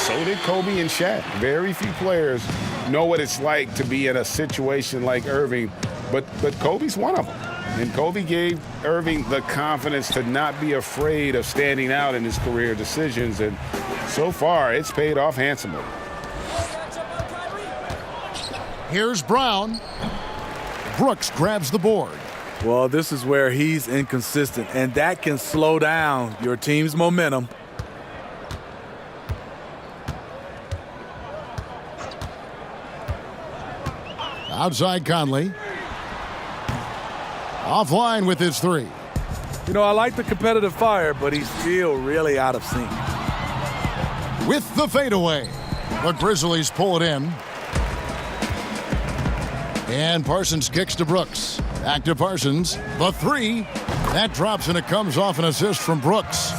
so did Kobe and Shaq. Very few players know what it's like to be in a situation like Irving, but Kobe's one of them. And Kobe gave Irving the confidence to not be afraid of standing out in his career decisions, and so far it's paid off handsomely. Here's Brown. Brooks grabs the board. Well, this is where he's inconsistent, and that can slow down your team's momentum. Outside Conley. Offline with his 3. You know, I like the competitive fire, but he's still really out of sync. With the fadeaway, the Grizzlies pull it in. And Parsons kicks to Brooks. Back to Parsons. The 3. That drops, and it comes off an assist from Brooks.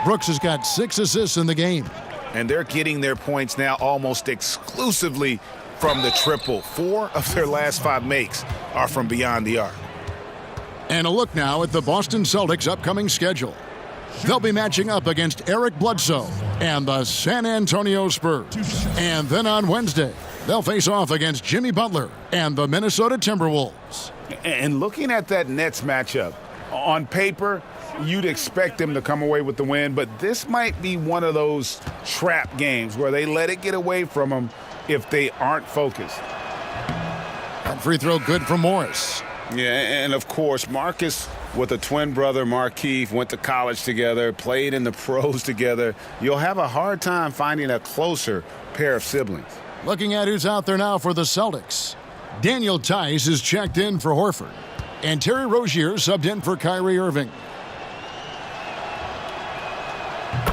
Brooks has got 6 assists in the game. And they're getting their points now almost exclusively from the triple. 4 of their last 5 makes are from beyond the arc. And a look now at the Boston Celtics' upcoming schedule. They'll be matching up against Eric Bledsoe and the San Antonio Spurs. And then on Wednesday, they'll face off against Jimmy Butler and the Minnesota Timberwolves. And looking at that Nets matchup, on paper, you'd expect them to come away with the win, but this might be one of those trap games where they let it get away from them if they aren't focused. That free throw good from Morris. Yeah, and of course, Marcus with a twin brother, Markieff, went to college together, played in the pros together. You'll have a hard time finding a closer pair of siblings. Looking at who's out there now for the Celtics. Daniel Tice is checked in for Horford. And Terry Rozier subbed in for Kyrie Irving.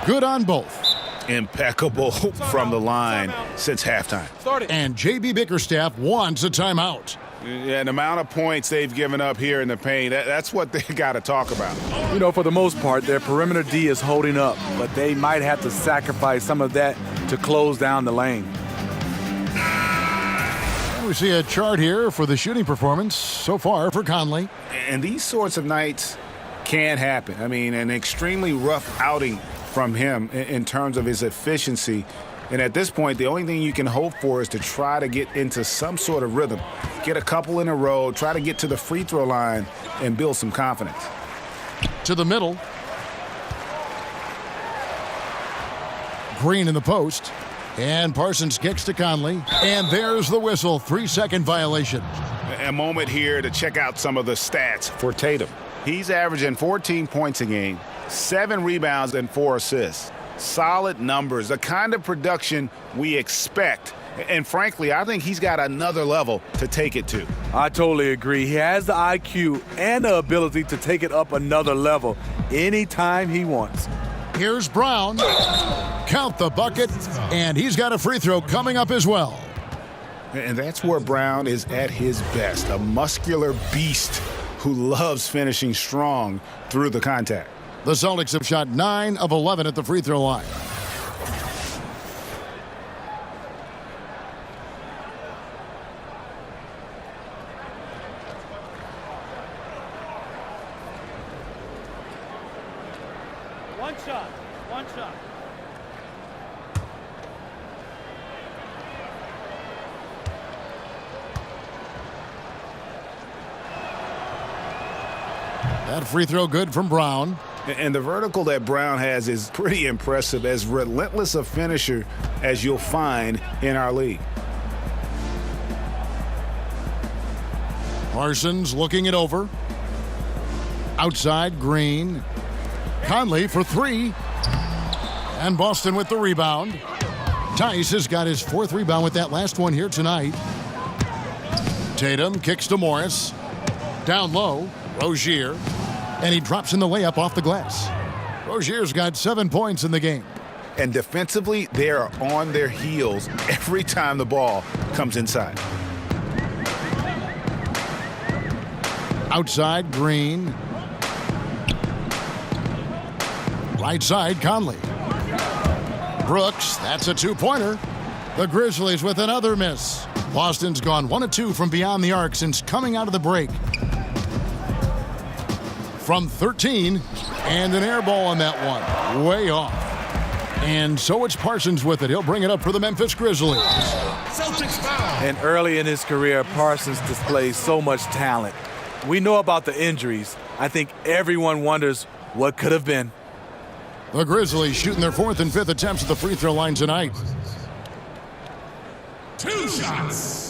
Good on both. Impeccable from the line since halftime. And J.B. Bickerstaff wants a timeout. Yeah, the amount of points they've given up here in the paint, that's what they got to talk about. You know, for the most part, their perimeter D is holding up, but they might have to sacrifice some of that to close down the lane. We see a chart here for the shooting performance so far for Conley. And these sorts of nights can happen. I mean, an extremely rough outing from him in terms of his efficiency. And at this point, the only thing you can hope for is to try to get into some sort of rhythm. Get a couple in a row, try to get to the free throw line, and build some confidence. To the middle. Green in the post. And Parsons kicks to Conley. And there's the whistle. 3-second violation. A moment here to check out some of the stats for Tatum. He's averaging 14 points a game, 7 rebounds, and 4 assists. Solid numbers, the kind of production we expect And frankly, I think he's got another level to take it to. I totally agree. He has the IQ and the ability to take it up another level anytime he wants. Here's Brown. Count the bucket, and he's got a free throw coming up as well. And that's where Brown is at his best, a muscular beast who loves finishing strong through the contact. The Celtics have shot 9 of 11 at the free throw line. One shot. That free throw good from Brown. And the vertical that Brown has is pretty impressive, as relentless a finisher as you'll find in our league. Parsons looking it over. Outside, Green. Conley for 3. And Boston with the rebound. Tice has got his 4th rebound with that last one here tonight. Tatum kicks to Morris. Down low, Rozier. And he drops in the layup off the glass. Rozier's got 7 points in the game. And defensively, they are on their heels every time the ball comes inside. Outside, Green. Right side, Conley. Brooks, that's a 2-pointer. The Grizzlies with another miss. Boston's gone 1 of 2 from beyond the arc since coming out of the break. From 13, and an air ball on that one. Way off. And so it's Parsons with it. He'll bring it up for the Memphis Grizzlies. Celtics foul. And early in his career, Parsons displays so much talent. We know about the injuries. I think everyone wonders what could have been. The Grizzlies shooting their 4th and 5th attempts at the free throw line tonight. 2 shots.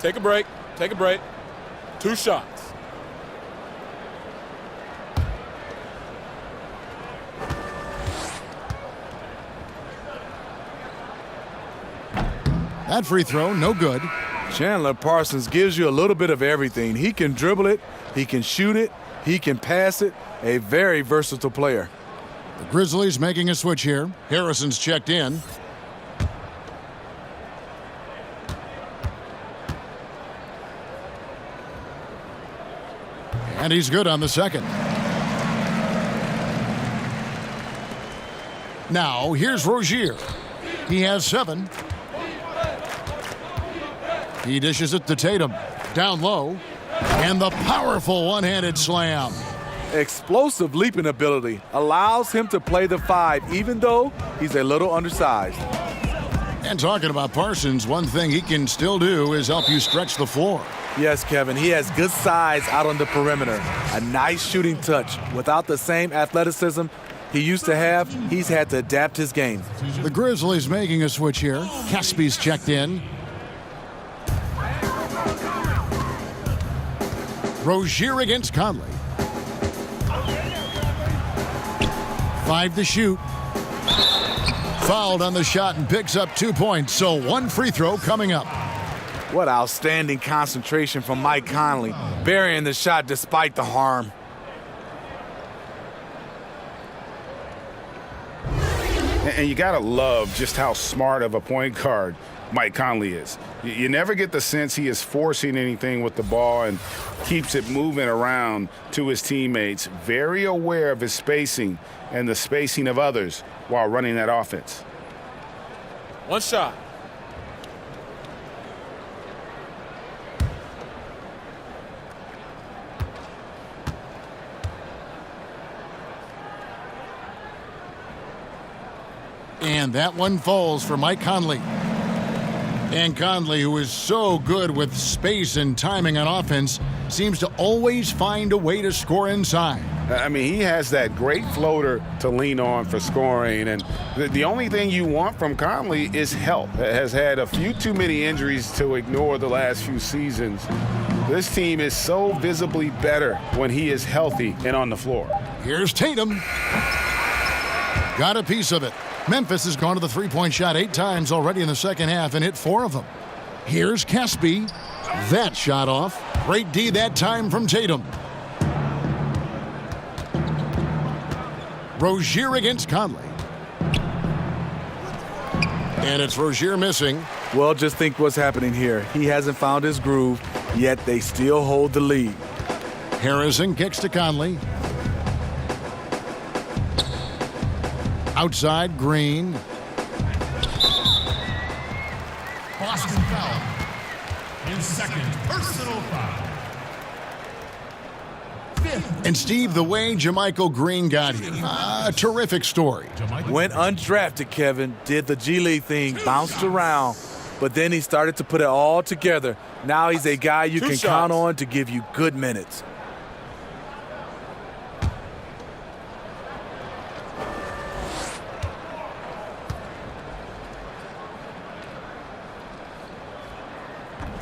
Take a break. 2 shots. That free throw, no good. Chandler Parsons gives you a little bit of everything. He can dribble it, he can shoot it, he can pass it. A very versatile player. The Grizzlies making a switch here. Harrison's checked in. And he's good on the second. Now, here's Rozier. He has 7. He dishes it to Tatum. Down low. And the powerful one-handed slam. Explosive leaping ability allows him to play the 5, even though he's a little undersized. And talking about Parsons, one thing he can still do is help you stretch the floor. Yes, Kevin, he has good size out on the perimeter. A nice shooting touch. Without the same athleticism he used to have, he's had to adapt his game. The Grizzlies making a switch here. Caspy's checked in. Rozier against Conley. 5 to shoot. Fouled on the shot and picks up 2 points, so 1 free throw coming up. What outstanding concentration from Mike Conley, burying the shot despite the harm. And you gotta love just how smart of a point guard Mike Conley is. You never get the sense he is forcing anything with the ball and keeps it moving around to his teammates. Very aware of his spacing and the spacing of others while running that offense. 1 shot. And that one falls for Mike Conley. And Conley, who is so good with space and timing on offense, seems to always find a way to score inside. I mean, he has that great floater to lean on for scoring, and the only thing you want from Conley is health. Has had a few too many injuries to ignore the last few seasons. This team is so visibly better when he is healthy and on the floor. Here's Tatum. Got a piece of it. Memphis has gone to the three-point shot 8 times already in the second half and hit 4 of them. Here's Caspi. That shot off. Great D that time from Tatum. Rozier against Conley. And it's Rozier missing. Well, just think what's happening here. He hasn't found his groove, yet they still hold the lead. Harrison kicks to Conley. Outside, Green. Boston foul. In second, personal foul. Fifth. And Steve, the way Jermichael Green got here, a terrific story. Went undrafted, Kevin, did the G League thing, bounced around, but then he started to put it all together. Now he's a guy you can count on to give you good minutes.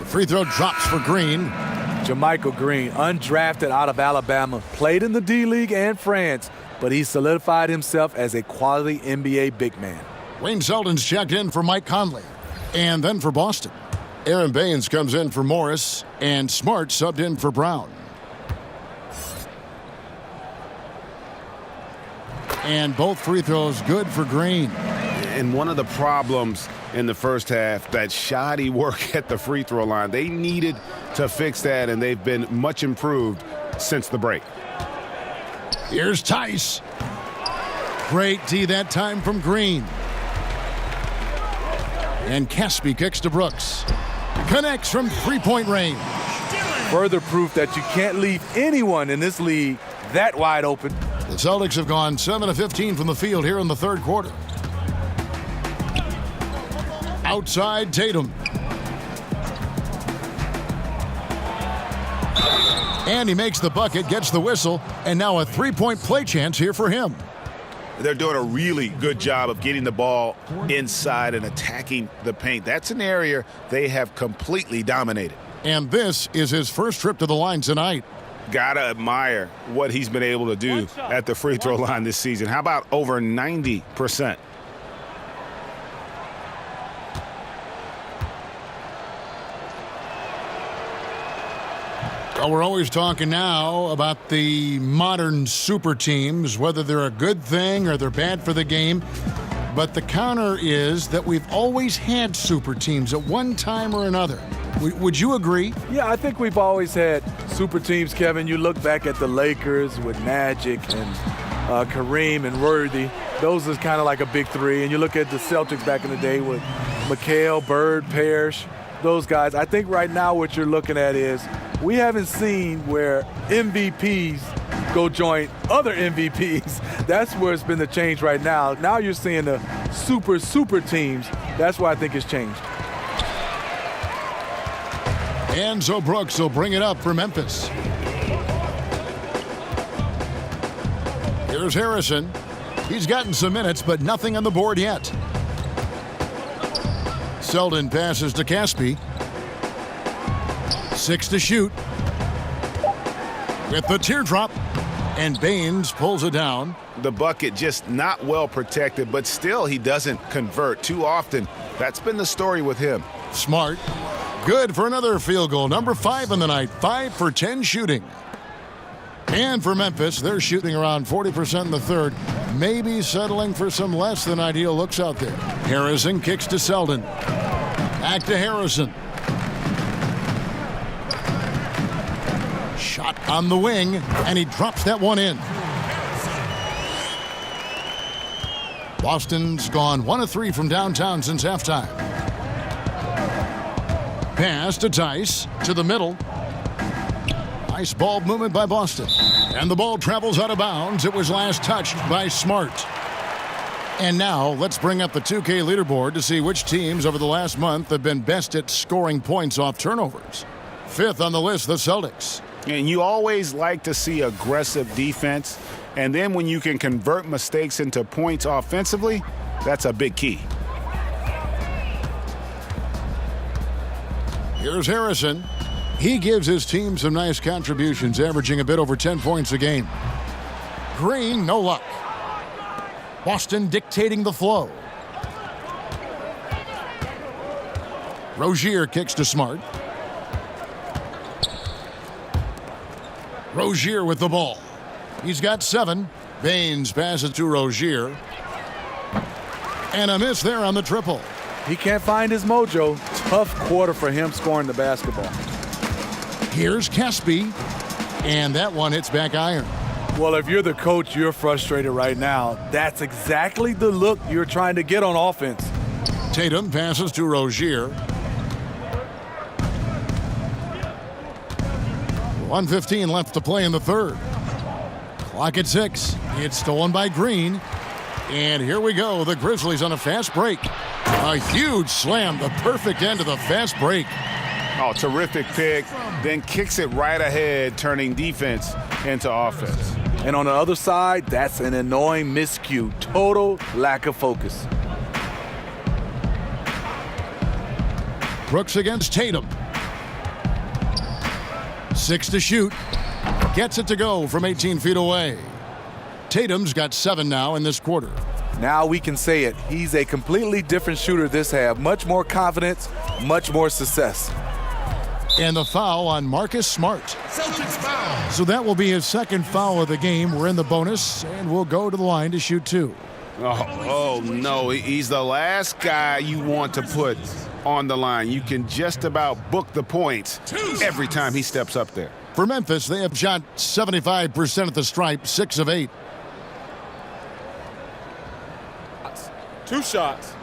Free throw drops for Green. Jermichael Green, undrafted out of Alabama, played in the D-League and France, but he solidified himself as a quality NBA big man. Wayne Selden's checked in for Mike Conley. And then for Boston, Aaron Baines comes in for Morris, and Smart subbed in for Brown. And both free throws good for Green. And one of the problems in the first half, that shoddy work at the free throw line. They needed to fix that, and they've been much improved since the break. Here's Tice. Great D that time from Green. And Caspi kicks to Brooks. Connects from three-point range. Further proof that you can't leave anyone in this league that wide open. The Celtics have gone 7 of 15 from the field here in the third quarter. Outside Tatum. And he makes the bucket, gets the whistle, and now a three-point play chance here for him. They're doing a really good job of getting the ball inside and attacking the paint. That's an area they have completely dominated. And this is his first trip to the line tonight. Gotta admire what he's been able to do at the free throw line this season. How about over 90%? Well, we're always talking now about the modern super teams, whether they're a good thing or they're bad for the game. But the counter is that we've always had super teams at one time or another. Would you agree? Yeah, I think we've always had super teams, Kevin. You look back at the Lakers with Magic and Kareem and Worthy. Those are kind of like a big three. And you look at the Celtics back in the day with McHale, Bird, Parrish, those guys. I think right now what you're looking at is we haven't seen where MVPs go join other MVPs. That's where it's been the change right now. Now you're seeing the super teams. That's why I think it's changed. And so Brooks will bring it up for Memphis. Here's Harrison. He's gotten some minutes, but nothing on the board yet. Selden passes to Caspi. 6 to shoot. With the teardrop. And Baines pulls it down. The bucket just not well protected, but still he doesn't convert too often. That's been the story with him. Smart. Good for another field goal. Number 5 in the night. 5 for 10 shooting. And for Memphis, they're shooting around 40% in the third. Maybe settling for some less than ideal looks out there. Harrison kicks to Selden. Back to Harrison. Shot on the wing, and he drops that one in. Boston's gone 1 of 3 from downtown since halftime. Pass to Tice, to the middle. Nice ball movement by Boston. And the ball travels out of bounds. It was last touched by Smart. And now, let's bring up the 2K leaderboard to see which teams over the last month have been best at scoring points off turnovers. Fifth on the list, the Celtics. And you always like to see aggressive defense. And then when you can convert mistakes into points offensively, that's a big key. Here's Harrison. He gives his team some nice contributions, averaging a bit over 10 points a game. Green, no luck. Boston dictating the flow. Rozier kicks to Smart. Rozier with the ball. He's got 7. Baines passes to Rozier. And a miss there on the triple. He can't find his mojo. Tough quarter for him scoring the basketball. Here's Caspi. And that one hits back iron. Well, if you're the coach, you're frustrated right now. That's exactly the look you're trying to get on offense. Tatum passes to Rozier. 1:15 left to play in the third. Clock at 6. It's stolen by Green. And here we go. The Grizzlies on a fast break. A huge slam. The perfect end of the fast break. Oh, terrific pick. Then kicks it right ahead, turning defense into offense. And on the other side, that's an annoying miscue. Total lack of focus. Brooks against Tatum. 6 to shoot. Gets it to go from 18 feet away. Tatum's got 7 now in this quarter. Now we can say it. He's a completely different shooter this half. Much more confidence, much more success. And the foul on Marcus Smart. Celtics foul. So that will be his second foul of the game. We're in the bonus, and we'll go to the line to shoot 2. Oh, no. He's the last guy you want to put on the line. You can just about book the points every time he steps up there. For Memphis, they have shot 75% at the stripe, 6 of 8. 2 shots.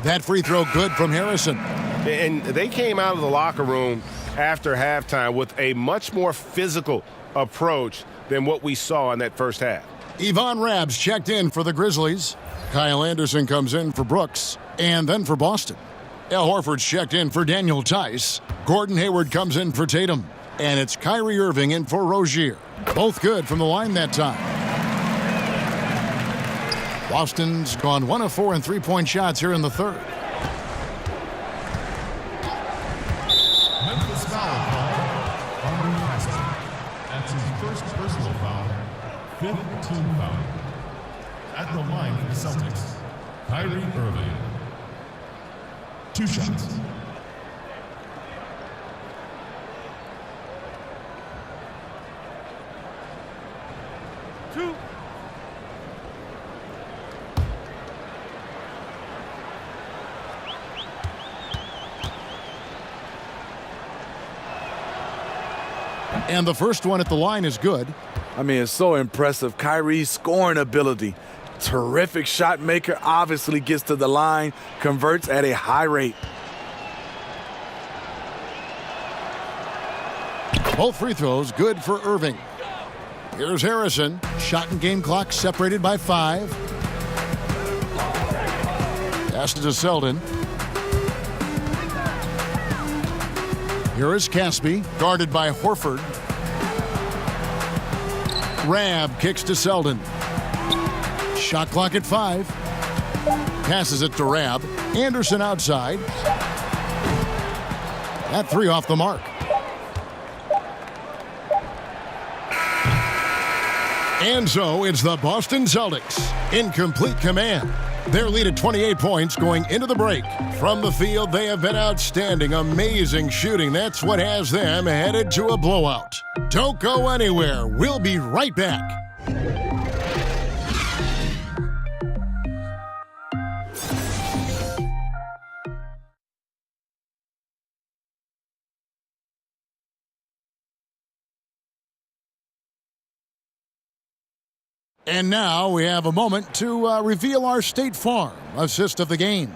That free throw good from Harrison. And they came out of the locker room after halftime with a much more physical approach than what we saw in that first half. Yvonne Rabs checked in for the Grizzlies. Kyle Anderson comes in for Brooks, and then for Boston. Al Horford's checked in for Daniel Tice. Gordon Hayward comes in for Tatum. And it's Kyrie Irving in for Rozier. Both good from the line that time. Boston's gone 1 of 4 in three-point shots here in the third. Memphis foul call on Caspi. That's his first personal foul, 5th team foul. At the line for the Celtics, Kyrie Irving. 2 shots. And the first one at the line is good. I mean, it's so impressive. Kyrie's scoring ability. Terrific shot maker. Obviously gets to the line, converts at a high rate. Both free throws good for Irving. Here's Harrison. Shot and game clock separated by 5. Pass to Selden. Here is Caspi, guarded by Horford. Rab kicks to Selden. Shot clock at 5. Passes it to Rab. Anderson outside. That 3 off the mark. And so it's the Boston Celtics in complete command. Their lead at 28 points going into the break. From the field, they have been outstanding, amazing shooting. That's what has them headed to a blowout. Don't go anywhere. We'll be right back. And now we have a moment to reveal our State Farm assist of the game.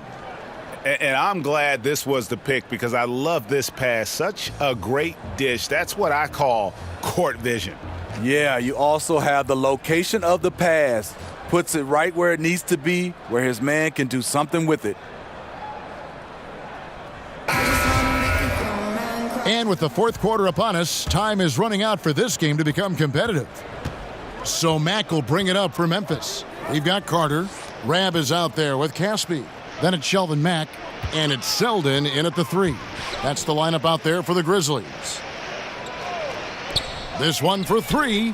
And I'm glad this was the pick because I love this pass. Such a great dish. That's what I call court vision. Yeah, you also have the location of the pass. Puts it right where it needs to be, where his man can do something with it. And with the fourth quarter upon us, time is running out for this game to become competitive. So Mack will bring it up for Memphis. We've got Carter. Rabb is out there with Caspi. Then it's Shelvin Mack, and it's Selden in at the 3. That's the lineup out there for the Grizzlies. This one for 3.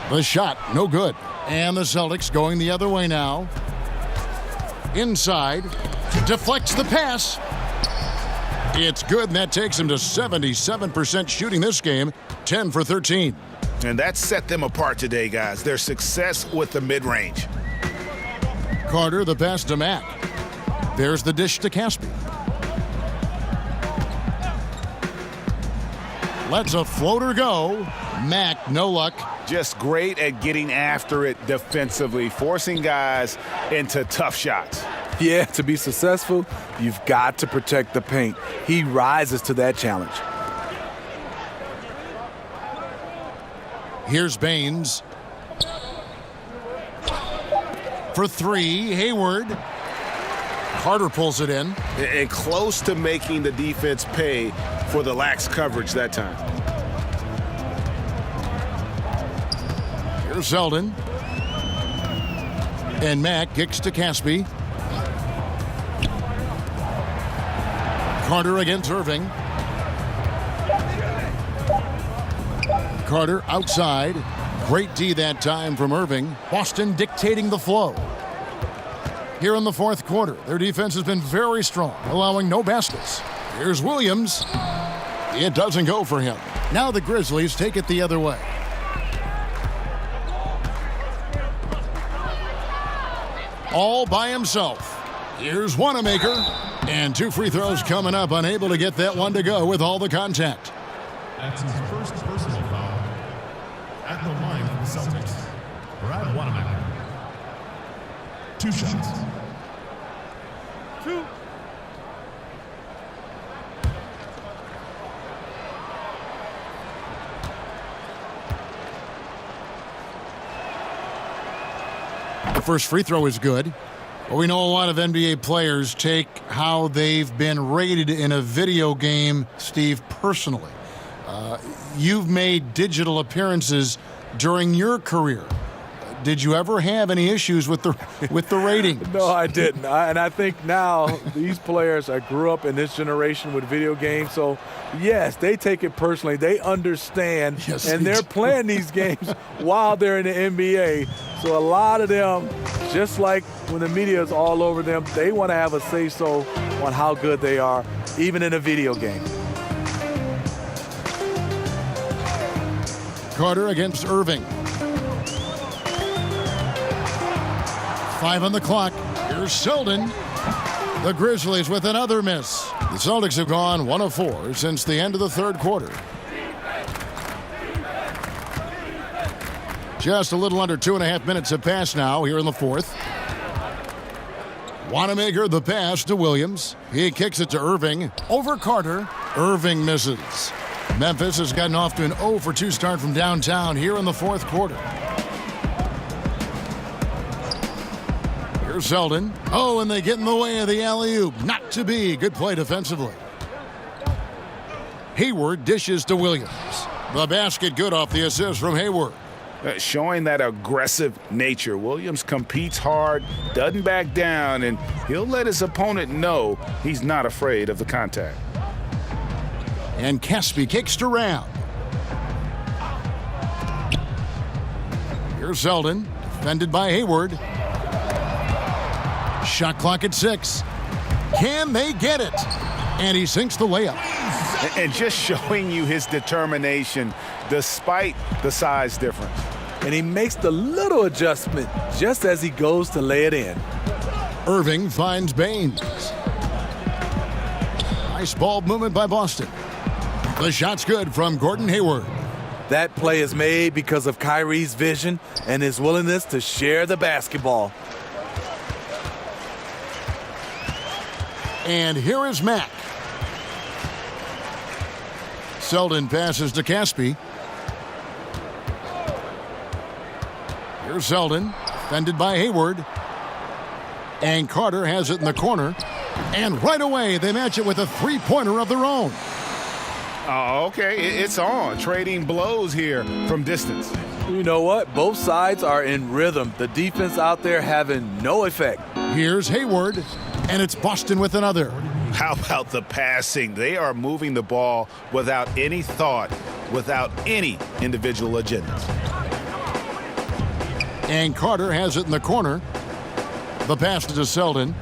The shot, no good. And the Celtics going the other way now. Inside, deflects the pass. It's good, and that takes him to 77% shooting this game, 10 for 13. And that set them apart today, guys. Their success with the mid-range. Carter, the pass to Mack. There's the dish to Caspi. Lets a floater go. Mack, no luck. Just great at getting after it defensively, forcing guys into tough shots. Yeah, to be successful, you've got to protect the paint. He rises to that challenge. Here's Baines. For 3, Hayward. Carter pulls it in. And close to making the defense pay for the lax coverage that time. Here's Selden. And Mack kicks to Caspi. Carter against Irving. Carter outside. Great D that time from Irving. Boston dictating the flow. Here in the fourth quarter, their defense has been very strong, allowing no baskets. Here's Williams. It doesn't go for him. Now the Grizzlies take it the other way. All by himself. Here's Wanamaker. And 2 free throws coming up, unable to get that one to go with all the contact. That's his first personal foul. At the line for the Celtics, Brad Wanamaker. 2 shots. 2. The first free throw is good. Well, we know a lot of NBA players take how they've been rated in a video game, Steve, personally. You've made digital appearances during your career. Did you ever have any issues with the ratings? No, I didn't. And I think now these players grew up in this generation with video games. So, yes, they take it personally. They understand. Yes, and they're playing these games while they're in the NBA. So a lot of them, just like when the media is all over them, they want to have a say-so on how good they are, even in a video game. Carter against Irving. 5 on the clock. Here's Selden. The Grizzlies with another miss. The Celtics have gone 1 of 4 since the end of the third quarter. Just a little under 2.5 minutes have passed now here in the fourth. Wanamaker the pass to Williams. He kicks it to Irving. Over Carter. Irving misses. Memphis has gotten off to an 0 for 2 start from downtown here in the fourth quarter. Here's Selden. Oh, and they get in the way of the alley-oop. Not to be. Good play defensively. Hayward dishes to Williams. The basket good off the assist from Hayward. Showing that aggressive nature. Williams competes hard, doesn't back down, and he'll let his opponent know he's not afraid of the contact. And Caspi kicks to Rabb. Here's Selden, defended by Hayward. Shot clock at 6. Can they get it? And he sinks the layup. And just showing you his determination despite the size difference. And he makes the little adjustment just as he goes to lay it in. Irving finds Baines. Nice ball movement by Boston. The shot's good from Gordon Hayward. That play is made because of Kyrie's vision and his willingness to share the basketball. And here is Mack. Selden passes to Caspi. Here's Selden, defended by Hayward. And Carter has it in the corner. And right away, they match it with a three-pointer of their own. Oh, okay, it's on. Trading blows here from distance. You know what? Both sides are in rhythm. The defense out there having no effect. Here's Hayward, and it's Boston with another. How about the passing? They are moving the ball without any thought, without any individual agendas. And Carter has it in the corner. The pass to Selden.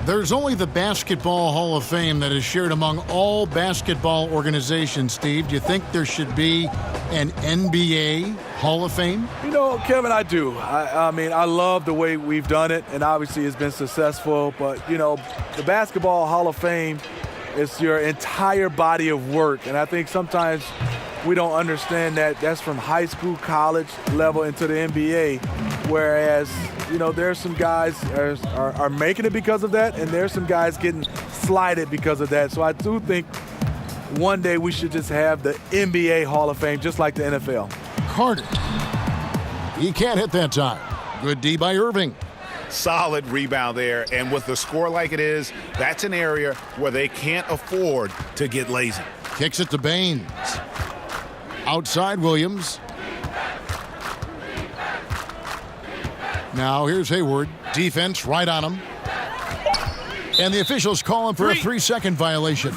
There's only the Basketball Hall of Fame that is shared among all basketball organizations, Steve. Do you think there should be an NBA Hall of Fame? You know, Kevin, I do. I mean, I love the way we've done it, and obviously it's been successful. But, you know, the Basketball Hall of Fame is your entire body of work. And I think sometimes we don't understand that that's from high school, college level into the NBA. Whereas, you know, there's some guys are making it because of that, and there's some guys getting slighted because of that. So I do think one day we should just have the NBA Hall of Fame, just like the NFL. Carter. He can't hit that time. Good D by Irving. Solid rebound there, and with the score like it is, that's an area where they can't afford to get lazy. Kicks it to Baines. Outside Williams. Now here's Hayward. Defense right on him. And the officials call him for a 3-second violation.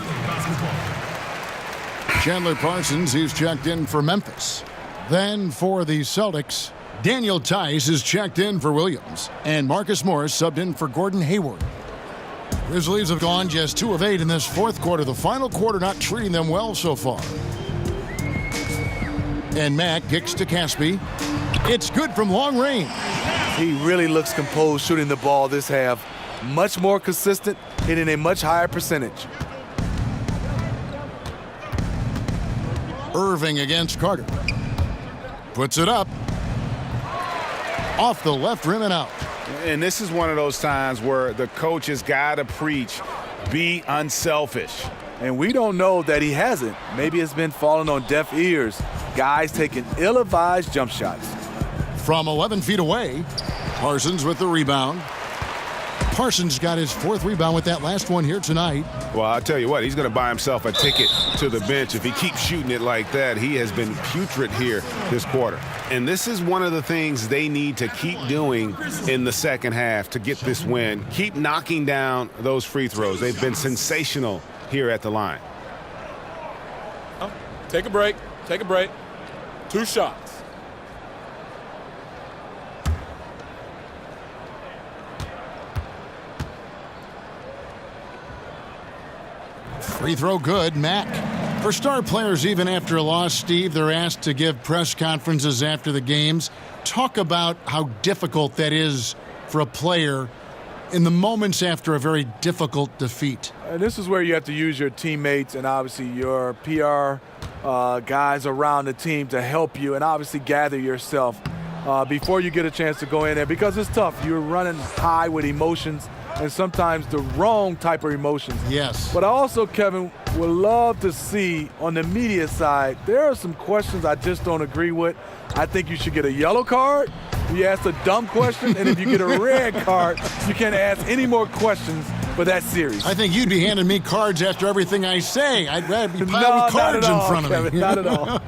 Chandler Parsons, he's checked in for Memphis. Then for the Celtics, Daniel Tice is checked in for Williams. And Marcus Morris subbed in for Gordon Hayward. Grizzlies have gone just 2 of 8 in this fourth quarter. The final quarter not treating them well so far. And Mack kicks to Caspi. It's good from long range. He really looks composed shooting the ball this half. Much more consistent, hitting a much higher percentage. Irving against Carter. Puts it up. Off the left rim and out. And this is one of those times where the coach has got to preach, be unselfish. And we don't know that he hasn't. Maybe it's been falling on deaf ears. Guys taking ill-advised jump shots. From 11 feet away, Parsons with the rebound. Parsons got his 4th rebound with that last one here tonight. Well, I'll tell you what, he's going to buy himself a ticket to the bench. If he keeps shooting it like that, he has been putrid here this quarter. And this is one of the things they need to keep doing in the second half to get this win. Keep knocking down those free throws. They've been sensational here at the line. Oh, take a break. Take a break. 2 shots. Free throw good, Mack. For star players, even after a loss, Steve, they're asked to give press conferences after the games. Talk about how difficult that is for a player in the moments after a very difficult defeat. And this is where you have to use your teammates and obviously your PR guys around the team to help you and obviously gather yourself before you get a chance to go in there, because it's tough. You're running high with emotions, and sometimes the wrong type of emotions. Yes. But I also, Kevin, would love to see on the media side, there are some questions I just don't agree with. I think you should get a yellow card. You ask a dumb question, and if you get a red card, you can't ask any more questions for that series. I think you'd be handing me cards after everything I say. I'd rather be piling cards in front of Kevin, me. Not at all.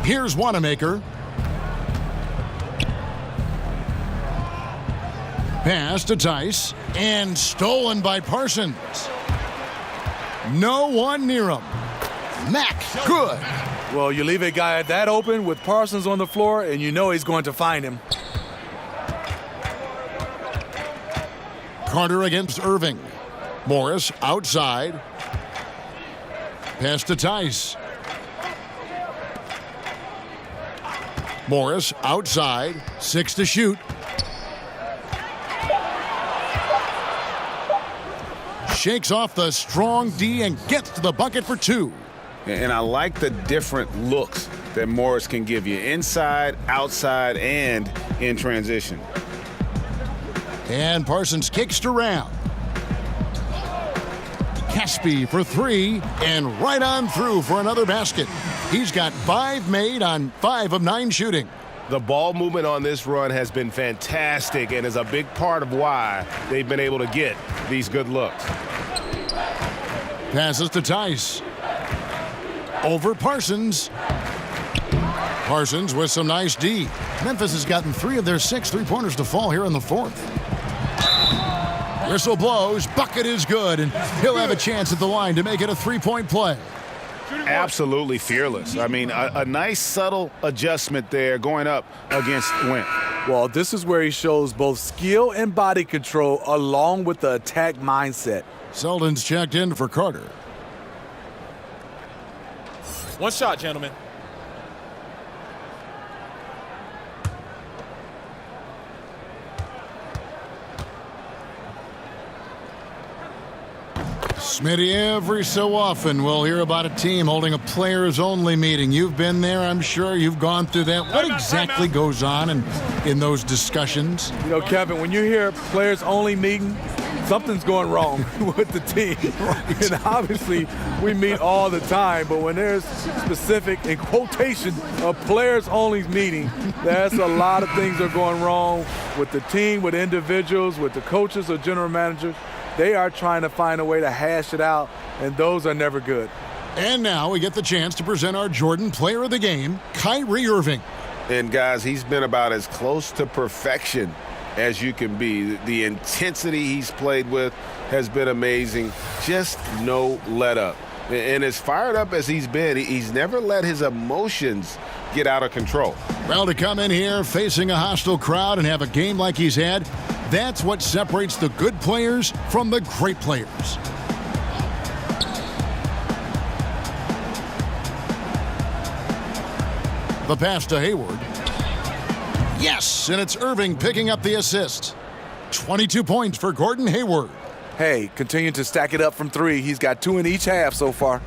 Here's Wanamaker. Pass to Tice, and stolen by Parsons. No one near him. Mack, good. Well, you leave a guy that open with Parsons on the floor, and you know he's going to find him. Carter against Irving. Morris outside. Pass to Tice. Morris outside. 6 to shoot. Shakes off the strong D and gets to the bucket for 2. And I like the different looks that Morris can give you inside, outside, and in transition. And Parsons kicks to Ram. Caspi for 3 and right on through for another basket. He's got 5 made on 5 of 9 shooting. The ball movement on this run has been fantastic and is a big part of why they've been able to get these good looks. Passes to Tice. Over Parsons. Parsons with some nice D. Memphis has gotten 3 of their 6 3-pointers to fall here in the 4th. Whistle blows. Bucket is good, and he'll have a chance at the line to make it a 3-point play. Absolutely fearless. I mean, a nice subtle adjustment there going up against Wentz. Well, this is where he shows both skill and body control along with the attack mindset. Selden's checked in for Carter. One shot, gentlemen. Smitty, every so often we'll hear about a team holding a players-only meeting. You've been there, I'm sure. You've gone through that. What exactly goes on in those discussions? You know, Kevin, when you hear players-only meeting, something's going wrong with the team. And obviously, we meet all the time, but when there's specific, in quotation, a players-only meeting, there's a lot of things that are going wrong with the team, with individuals, with the coaches or general managers. They are trying to find a way to hash it out, and those are never good. And now we get the chance to present our Jordan Player of the Game, Kyrie Irving. And, guys, he's been about as close to perfection as you can be. The intensity he's played with has been amazing. Just no let up. And as fired up as he's been, he's never let his emotions get out of control. Well, to come in here facing a hostile crowd and have a game like he's had, that's what separates the good players from the great players. The pass to Hayward. Yes, and it's Irving picking up the assist. 22 points for Gordon Hayward. Hey, continue to stack it up from 3. He's got 2 in each half so far.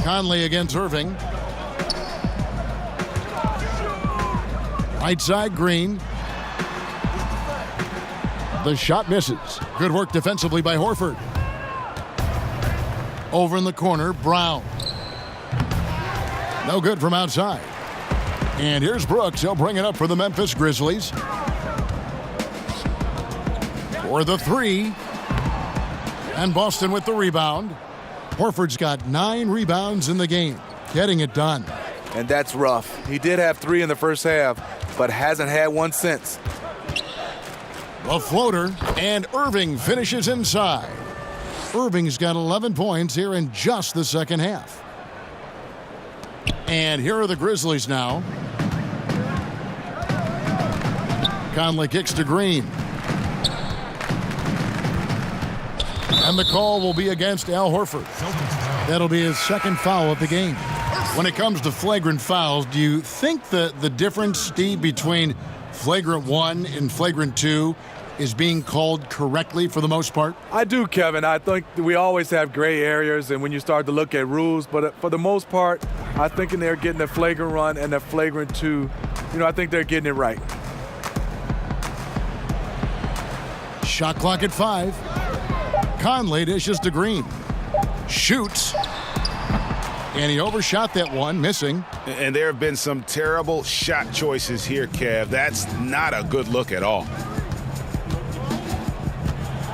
Conley against Irving. Right side, Green. The shot misses. Good work defensively by Horford. Over in the corner, Brown. No good from outside. And here's Brooks. He'll bring it up for the Memphis Grizzlies. For the 3. And Boston with the rebound. Horford's got 9 rebounds in the game. Getting it done. And that's rough. He did have 3 in the first half, but hasn't had 1 since. The floater, and Irving finishes inside. Irving's got 11 points here in just the second half. And here are the Grizzlies now. Conley kicks to Green. And the call will be against Al Horford. That'll be his second foul of the game. When it comes to flagrant fouls, do you think the difference, Steve, between flagrant 1 and flagrant 2 is being called correctly for the most part? I do, Kevin. I think we always have gray areas, and when you start to look at rules, but for the most part, I think they're getting the flagrant 1 and the flagrant 2. I think they're getting it right. Shot clock at 5. Conley dishes to Green. Shoots. And he overshot that one, missing. And there have been some terrible shot choices here, Kev. That's not a good look at all.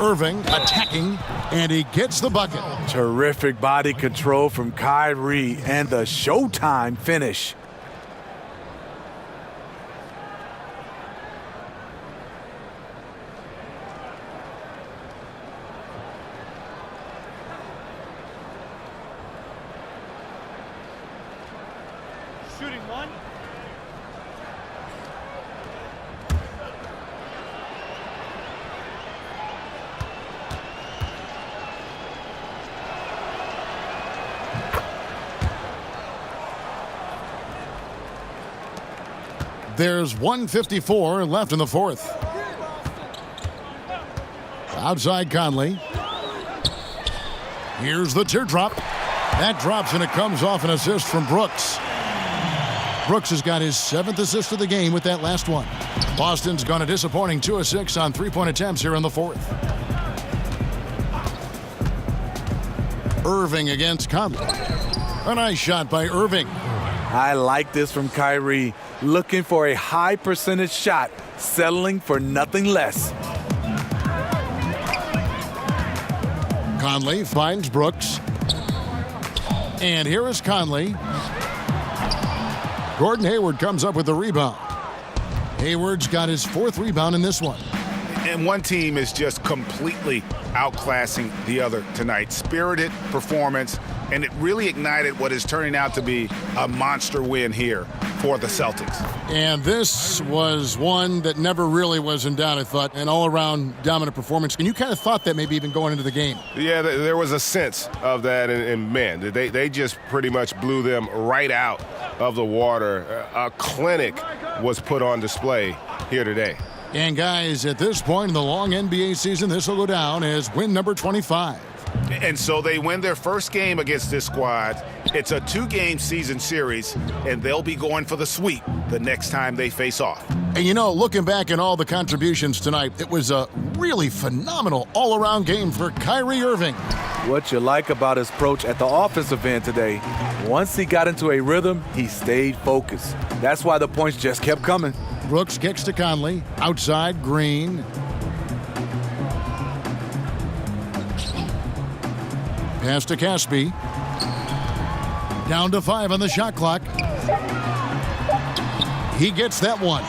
Irving attacking, and he gets the bucket. Terrific body control from Kyrie and the showtime finish. Shooting 1. There's 1:54 left in the 4th. Outside Conley. Here's the teardrop. That drops, and it comes off an assist from Brooks. Brooks has got his 7th assist of the game with that last one. Boston's gone a disappointing 2 of 6 on three-point attempts here in the 4th. Irving against Conley. A nice shot by Irving. I like this from Kyrie. Looking for a high percentage shot, settling for nothing less. Conley finds Brooks. And here is Conley. Gordon Hayward comes up with the rebound. Hayward's got his 4th rebound in this one. And one team is just completely outclassing the other tonight. Spirited performance, and it really ignited what is turning out to be a monster win here for the Celtics. And this was one that never really was in doubt, I thought, an all-around dominant performance. And you kind of thought that maybe even going into the game. Yeah, there was a sense of that, and man, they just pretty much blew them right out of the water. A clinic was put on display here today. And guys, at this point in the long NBA season, this will go down as win number 25. And so they win their first game against this squad. It's a 2-game season series, and they'll be going for the sweep the next time they face off. And you know, looking back at all the contributions tonight, it was a really phenomenal all-around game for Kyrie Irving. What you like about his approach at the offensive end today, once he got into a rhythm, he stayed focused. That's why the points just kept coming. Brooks kicks to Conley. Outside, Green. Pass to Caspi. Down to 5 on the shot clock. He gets that one.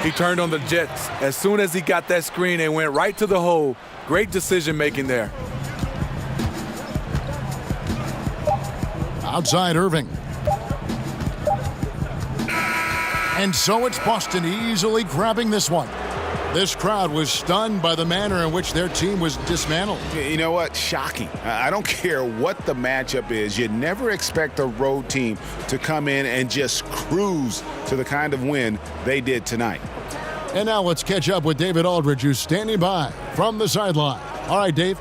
He turned on the Jets. As soon as he got that screen and went right to the hole. Great decision making there. Outside, Irving. And so it's Boston easily grabbing this one. This crowd was stunned by the manner in which their team was dismantled. You know what? Shocking. I don't care what the matchup is. You never expect a road team to come in and just cruise to the kind of win they did tonight. And now let's catch up with David Aldridge, who's standing by from the sideline. All right, Dave.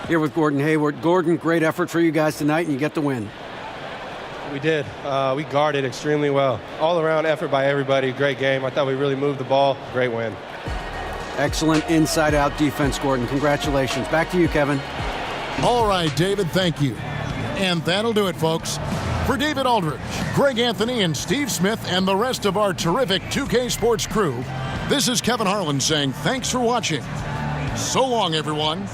Here with Gordon Hayward. Gordon, great effort for you guys tonight, and you get the win. We did. We guarded extremely well. All-around effort by everybody. Great game. I thought we really moved the ball. Great win. Excellent inside-out defense, Gordon. Congratulations. Back to you, Kevin. All right, David, thank you. And that'll do it, folks. For David Aldridge, Greg Anthony, and Steve Smith, and the rest of our terrific 2K Sports crew, this is Kevin Harlan saying thanks for watching. So long, everyone.